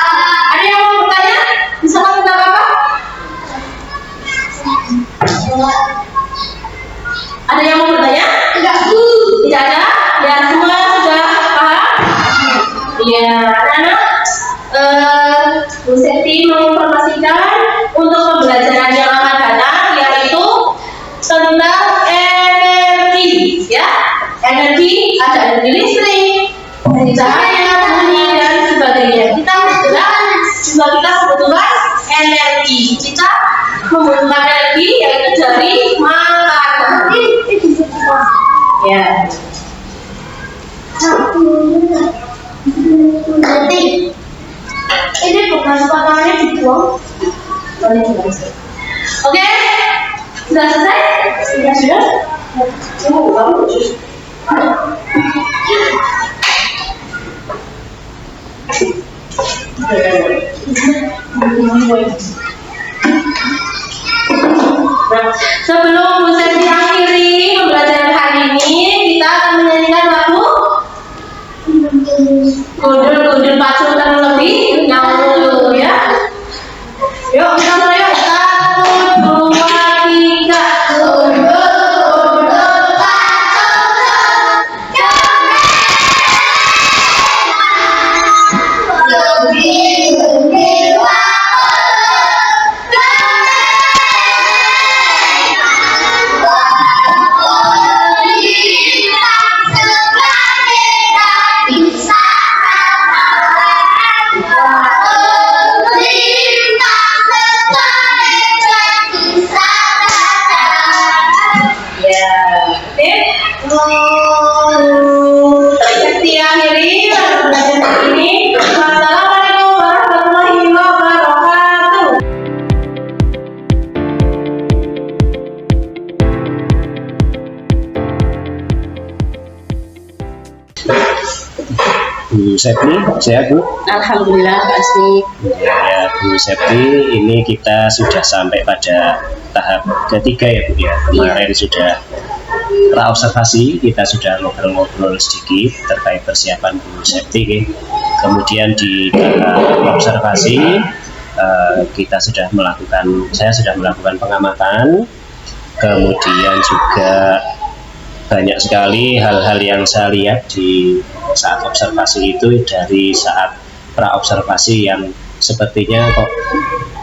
Ada yang mau bertanya? Bisa tentang apa? Ada yang mau bertanya? Tidak. Tidak ada? Ya, semua sudah paham? Iya, anak-anak. Bu Septi menginformasikan untuk pembelajaran yang akan datang, yaitu tentang energi, ya. Energi, ada energi listrik, cahaya, bunyi, dan sebagainya. Kita membutuhkan energi. Kita membutuhkan energi yaitu dari makanan. Ya. Nanti ini bekas pakannya dibuang. Oke, sudah selesai? Sudah. Nah, sebelum Bu Septi akhiri pembelajaran hari ini, kita akan menyanyikan lagu Gundul-gundul pacul kan lebih nyambung dulu ya. Yuk kita mulai yuk. 1, 2, 3. Gundul-gundul pacul lebih Wassalamualaikum warahmatullahi wabarakatuh. Bu Septi, sehat Bu? Alhamdulillah Pak Asmi. Ya Bu Septi, ini kita sudah sampai pada tahap ketiga ya Bu ya. Kemarin sudah praobservasi, kita sudah ngobrol-ngobrol sedikit terkait persiapan Bu Septi. Kemudian di tahap observasi saya sudah melakukan pengamatan, kemudian juga banyak sekali hal-hal yang saya lihat di saat observasi itu dari saat praobservasi yang sepertinya kok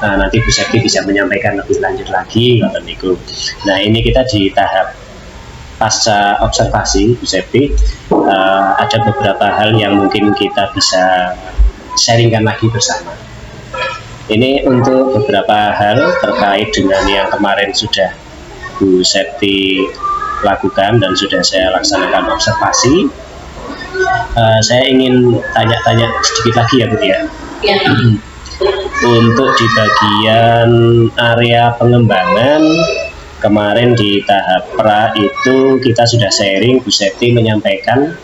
nanti Bu Septi bisa menyampaikan lebih lanjut lagi. Nah ini kita di tahap pasca observasi Bu Septi, ada beberapa hal yang mungkin kita bisa sharingkan lagi bersama. Ini untuk beberapa hal terkait dengan yang kemarin sudah Bu Septi lakukan dan sudah saya laksanakan observasi. Saya ingin tanya-tanya sedikit lagi ya Bu ya. Ya. Untuk di bagian area pengembangan kemarin di tahap pra itu kita sudah sharing, Bu Septi menyampaikan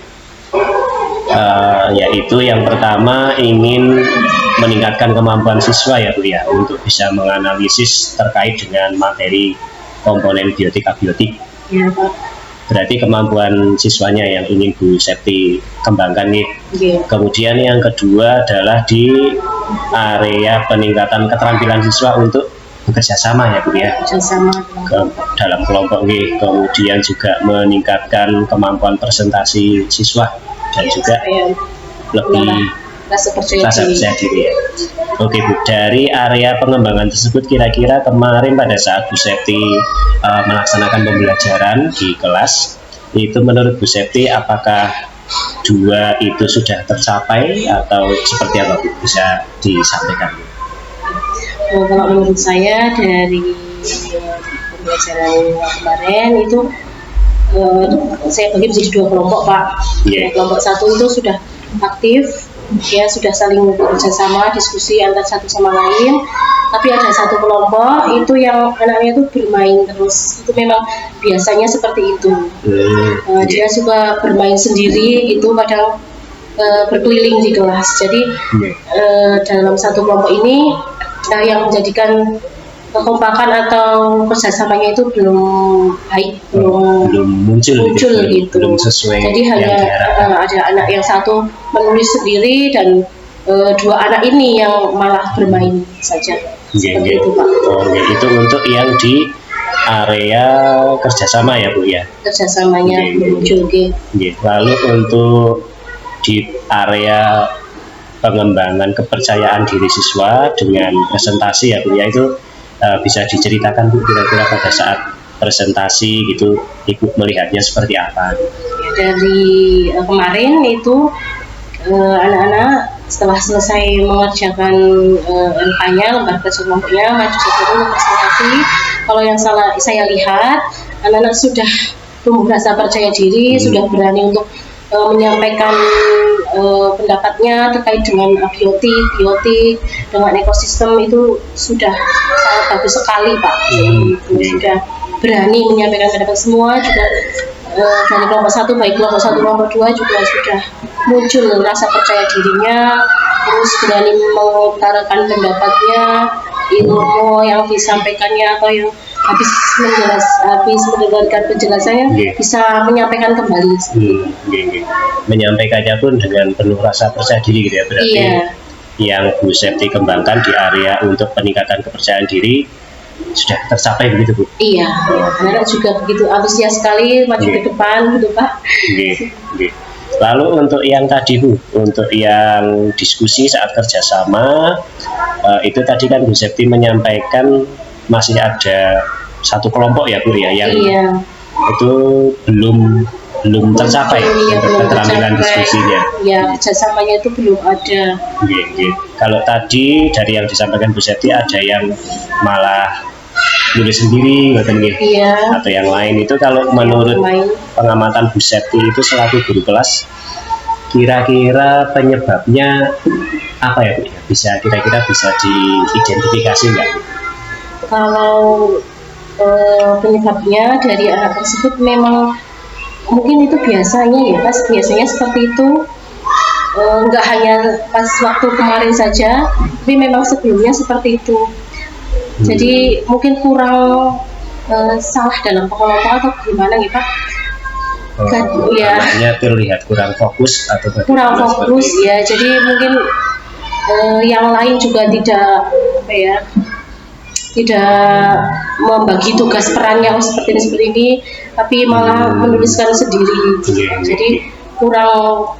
yaitu yang pertama ingin meningkatkan kemampuan siswa ya Bu ya untuk bisa menganalisis terkait dengan materi komponen biotik abiotik. Ya Pak. Berarti kemampuan siswanya yang ingin Bu Septi kembangkan nih. Ya. Kemudian yang kedua adalah di area peningkatan keterampilan siswa untuk bekerja sama ya Bu ya. Bersama Dalam kelompok nih. Kemudian juga meningkatkan kemampuan presentasi siswa dan juga lebih rasa percaya diri ya. Oke Bu, dari area pengembangan tersebut kira-kira kemarin pada saat Bu Septi melaksanakan pembelajaran di kelas itu menurut Bu Septi apakah dua itu sudah tercapai atau seperti apa Bu? Bisa disampaikan? Kalau menurut saya dari pembelajaran kemarin itu saya bagi menjadi 2 kelompok Pak. Yeah. Kelompok 1 itu sudah aktif, ya sudah saling bekerja sama, diskusi antar satu sama lain. Tapi ada 1 kelompok itu yang anaknya itu bermain terus. Itu memang biasanya seperti itu. Dia suka bermain sendiri gitu, kadang berkeliling di kelas. Jadi dalam 1 kelompok ini yang menjadikan kekompakan atau kerjasamanya itu belum baik, belum muncul gitu. Belum sesuai. Jadi hanya ada anak yang 1 menulis sendiri dan 2 anak ini yang malah bermain saja. Seperti itu Pak. Itu untuk yang di area kerjasama ya Bu ya. Kerjasamanya muncul. Lalu untuk di area pengembangan kepercayaan diri siswa dengan presentasi ya Bu ya, itu bisa diceritakan Bu kira-kira pada saat presentasi gitu Ibu melihatnya seperti apa? Dari kemarin itu anak-anak setelah selesai mengerjakan LK-nya, lembar kerja kelompoknya, maju satu untuk presentasi. Kalau yang saya lihat, anak-anak sudah tumbuh rasa percaya diri, sudah berani untuk menyampaikan pendapatnya terkait dengan biotik, dengan ekosistem, itu sudah sangat bagus sekali Pak. Sudah berani menyampaikan pendapat semua, juga dari kelompok 1, baik kelompok 1 kelompok 2 juga sudah muncul rasa percaya dirinya, terus berani mengutarakan pendapatnya, ilmu yang disampaikannya atau yang habis mendengarkan penjelasannya bisa menyampaikan kembali. Menyampaikannya pun dengan penuh rasa percaya diri gitu ya, berarti yang Bu Septi kembangkan di area untuk peningkatan kepercayaan diri sudah tercapai begitu Bu? Iya, anak juga begitu antusias sekali maju ke depan gitu Pak. Lalu untuk yang tadi Bu, untuk yang diskusi saat kerjasama, itu tadi kan Bu Septi menyampaikan masih ada 1 kelompok ya Bu ya, yang itu belum tercapai untuk keterampilan diskusinya. Ya, kerjasamanya itu belum ada. Kalau tadi dari yang disampaikan Bu Septi ada yang malah nulis sendiri, atau yang lain, itu kalau menurut pengamatan Bu Septi itu selaku guru kelas, kira-kira penyebabnya apa ya Bu? Kira-kira bisa diidentifikasi nggak? Kalau penyebabnya dari anak tersebut memang mungkin itu biasanya ya Mas, biasanya seperti itu, nggak hanya pas waktu kemarin saja, tapi memang sebelumnya seperti itu. Jadi mungkin kurang salah dalam pengelolaan atau gimana ya Pak? Namanya terlihat kurang fokus atau kurang fokus ya. Jadi mungkin yang lain juga tidak membagi tugas perannya seperti ini, tapi malah menuliskan sendiri. Jadi kurang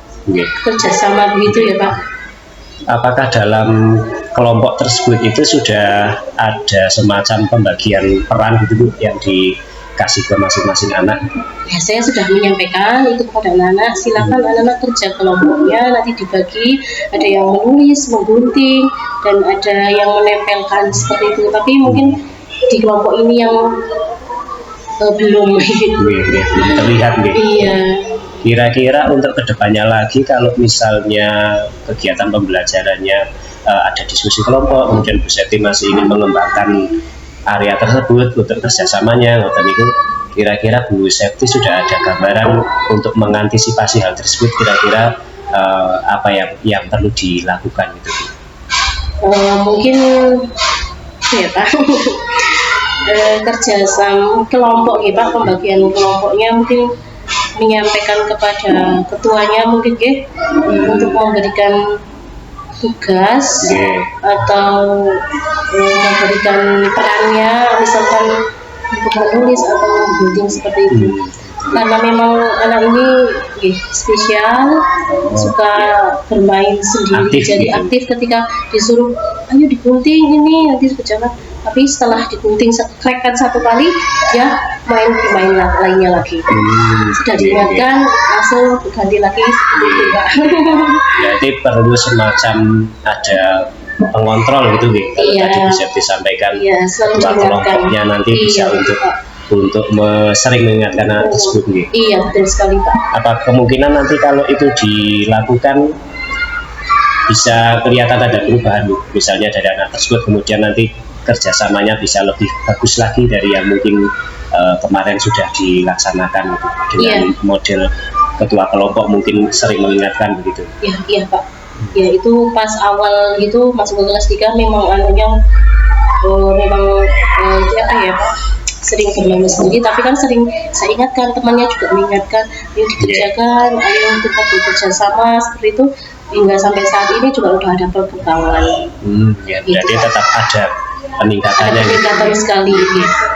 kerjasama begitu ya Pak. Apakah dalam kelompok tersebut itu sudah ada semacam pembagian peran gitu Bu yang dikasih ke masing-masing anak? Ya, saya sudah menyampaikan itu kepada anak-anak, silakan anak-anak kerja kelompoknya, nanti dibagi, ada yang menulis, menggunting, dan ada yang menempelkan seperti itu. Tapi mungkin di kelompok ini yang belum terlihat gitu. Iya. Kira-kira untuk kedepannya lagi, kalau misalnya kegiatan pembelajarannya ada diskusi kelompok, kemudian Bu Septi masih ingin mengembangkan area tersebut untuk kerjasamanya, kira-kira Bu Septi sudah ada gambaran untuk mengantisipasi hal tersebut, kira-kira apa yang perlu dilakukan gitu? Mungkin ya Pak, kerjasama kelompok ya Pak, pembagian kelompoknya mungkin menyampaikan kepada ketuanya mungkin untuk memberikan tugas atau memberikan perannya, misalkan untuk menulis atau menggunting seperti itu. Karena memang anak ini spesial, suka bermain sendiri, jadi aktif ketika disuruh ayo digunting ini nanti kerjakan. Tapi setelah digunting krek satu kali, dia main lainnya lagi. Sudah diingatkan, langsung ganti lagi seperti itu Pak. Berarti perlu semacam ada pengontrol gitu, tadi bisa disampaikan ketua kelompoknya nanti bisa untuk untuk sering mengingatkan anak tersebut nggih. Iya, betul sekali Pak. Apa kemungkinan nanti kalau itu dilakukan bisa kelihatan ada perubahan, misalnya dari anak tersebut kemudian nanti kerjasamanya bisa lebih bagus lagi dari yang mungkin kemarin sudah dilaksanakan gitu, dengan model ketua kelompok mungkin sering mengingatkan begitu. Iya Pak. Ya itu pas awal gitu masuk ke kelas 3 memang anunya apa ya Pak, sering bermain sendiri, tapi kan sering saya ingatkan, temannya juga mengingatkan, ayo dikerjakan, ayo kita bekerja sama seperti itu, hingga sampai saat ini juga udah ada perkembangan. Ya, berarti gitu, tetap ada peningkatannya. Ada peningkatan sekali.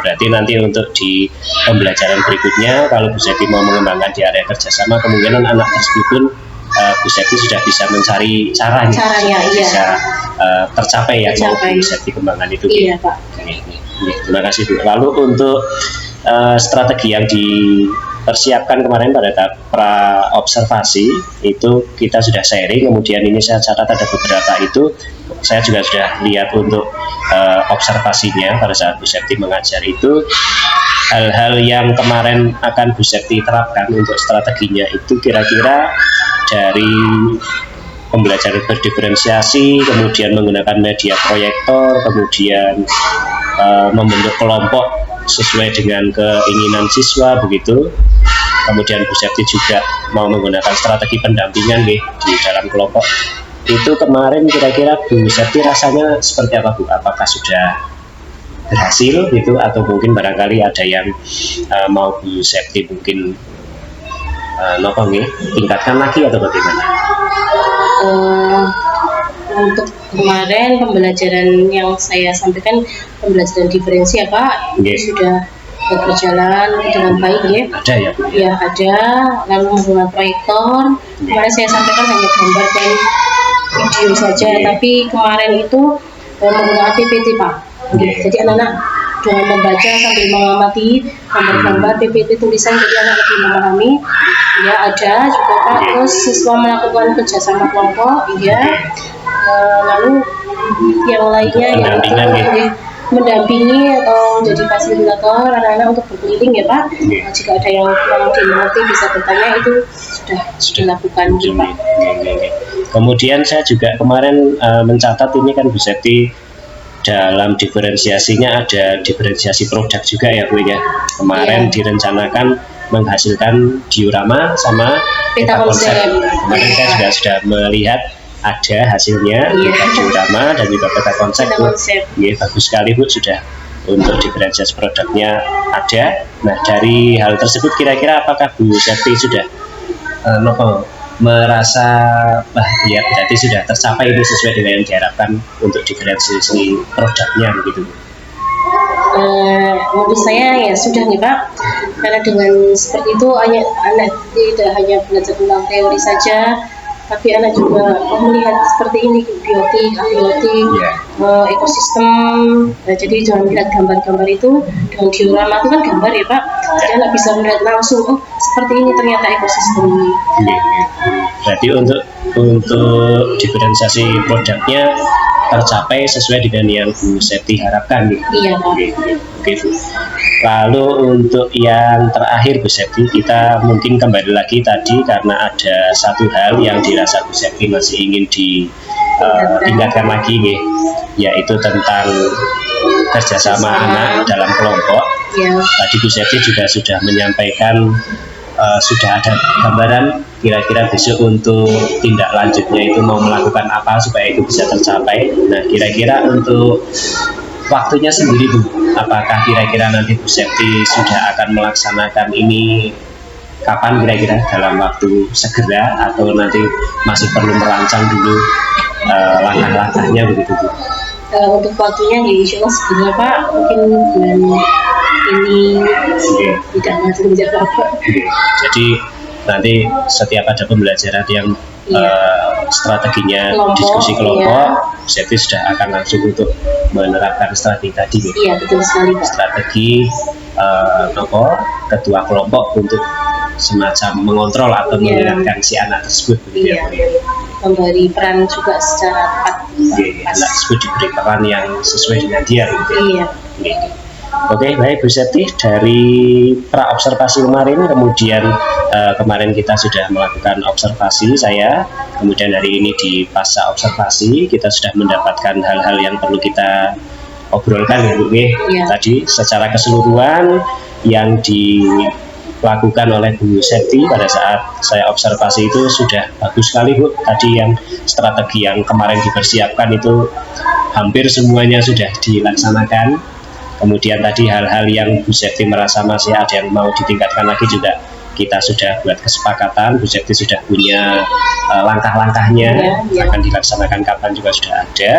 Berarti nanti untuk di pembelajaran berikutnya kalau Bu Septi mau mengembangkan di area kerjasama, kemungkinan anak tersebut pun Bu Septi sudah bisa mencari caranya bisa tercapai ya, mau Bu Septi kembangkan itu. Iya Pak. Terima kasih Bu. Lalu untuk strategi yang dipersiapkan kemarin pada tahap pra observasi itu kita sudah sharing, kemudian ini saya catat ada beberapa itu saya juga sudah lihat untuk observasinya pada saat Bu Septi mengajar itu. Hal-hal yang kemarin akan Bu Septi terapkan untuk strateginya itu kira-kira dari pembelajaran berdiferensiasi, kemudian menggunakan media proyektor, kemudian membentuk kelompok sesuai dengan keinginan siswa begitu. Kemudian Bu Septi juga mau menggunakan strategi pendampingan di dalam kelompok. Itu kemarin kira-kira Bu Septi rasanya seperti apa Bu? Apakah sudah berhasil gitu atau mungkin barangkali ada yang mau Bu Septi mungkin tingkatkan lagi atau bagaimana? Untuk kemarin pembelajaran yang saya sampaikan, pembelajaran diferensi ya Pak, sudah berjalan dengan baik ya. Ada ya Bu? Ya ada, lalu menggunakan proyektor. Kemarin saya sampaikan hanya gambar dan video saja, tapi kemarin itu menggunakan PPT Pak. Jadi anak-anak dengan membaca sambil mengamati gambar-gambar PPT tulisan, jadi anak lebih memahami. Ya ada juga Pak. Terus siswa melakukan kerjasama kelompok, lalu yang lainnya mendampingi atau jadi fasilitator anak-anak untuk berkeliling ya Pak. Jika ada yang kurang dimengerti bisa bertanya, itu sudah dilakukan Pak. Kemudian saya juga kemarin mencatat ini kan Bu Septi dalam diferensiasinya ada diferensiasi produk juga ya Bu ya. Kemarin direncanakan menghasilkan diorama sama peta konsep. Kemarin saya juga sudah melihat ada hasilnya, diorama dan juga peta konsep. Bagus sekali Bu, sudah untuk diferensiasi produknya ada. Nah dari hal tersebut kira-kira apakah Bu Septi sudah merasa ya berarti sudah tercapai itu sesuai dengan yang diharapkan untuk diferensiasi produknya begitu? Menurut saya ya sudah nih Pak, karena dengan seperti itu anak tidak hanya belajar tentang teori saja, tapi anak juga melihat seperti ini biotik, abiotik, ekosistem. Jadi jangan melihat gambar-gambar itu dengan diorama itu kan gambar ya Pak, jadi anak bisa melihat langsung, oh seperti ini ternyata ekosistem ini. Berarti untuk diferensiasi produknya tercapai sesuai dengan yang Bu Septi harapkan gitu. Iya Pak. Oke Bu. Lalu untuk yang terakhir Bu Septi, kita mungkin kembali lagi tadi karena ada satu hal yang dirasa Bu Septi masih ingin ditingkatkan lagi nih, yaitu tentang kerjasama anak dalam kelompok. Tadi Bu Septi juga sudah menyampaikan sudah ada gambaran kira-kira besok untuk tindak lanjutnya itu mau melakukan apa supaya itu bisa tercapai. Nah kira-kira untuk waktunya sendiri Bu, apakah kira-kira nanti Bu Septi sudah akan melaksanakan ini kapan kira-kira, dalam waktu segera atau nanti masih perlu merancang dulu langkah-langkahnya begitu Bu? Untuk waktunya ya insya Allah segera Pak, mungkin bulan ini tidak masuk apa. Jadi nanti setiap ada pembelajaran yang strateginya diskusi kelompok, Septi sudah akan langsung untuk menerapkan strategi tadi. Iya betul sekali Pak. Strategi ketua kelompok untuk semacam mengontrol atau mengingatkan si anak tersebut. Memberi peran juga secara tepat. Anak tersebut diberi peran yang sesuai dengan dia. Oke, baik Bu Septi, dari pra observasi kemarin, kemudian kemarin kita sudah melakukan observasi saya, kemudian hari ini di pasca observasi kita sudah mendapatkan hal-hal yang perlu kita obrolkan ya Bu. Tadi secara keseluruhan yang dilakukan oleh Bu Septi pada saat saya observasi itu sudah bagus sekali Bu. Tadi yang strategi yang kemarin dipersiapkan itu hampir semuanya sudah dilaksanakan. Kemudian tadi hal-hal yang Bu Septi merasa masih ada yang mau ditingkatkan lagi juga kita sudah buat kesepakatan. Bu Septi sudah punya langkah-langkahnya, akan dilaksanakan kapan juga sudah ada.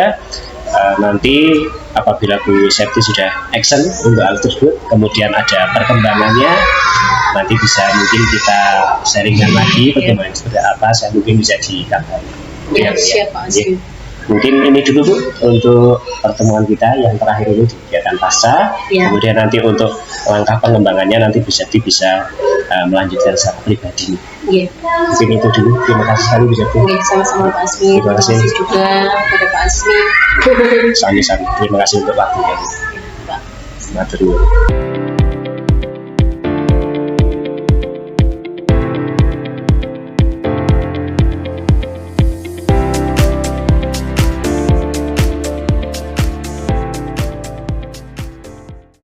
Nanti apabila Bu Septi sudah action untuk hal tersebut, kemudian ada perkembangannya, nanti bisa mungkin kita sharingkan lagi bagaimana seperti apa, saya mungkin bisa dikabari. Siap Pak Asmi. Mungkin ini dulu Bu untuk pertemuan kita yang terakhir ini di kegiatan pasca. Kemudian nanti untuk langkah pengembangannya nanti bisa melanjutkan secara pribadi. Mungkin itu dulu. Terima kasih sekali Bu Septi. Sama-sama Pak Asmi. Terima kasih juga kepada Pak Asmi. Sami-sami. Terima kasih untuk waktunya. Pak. Selamat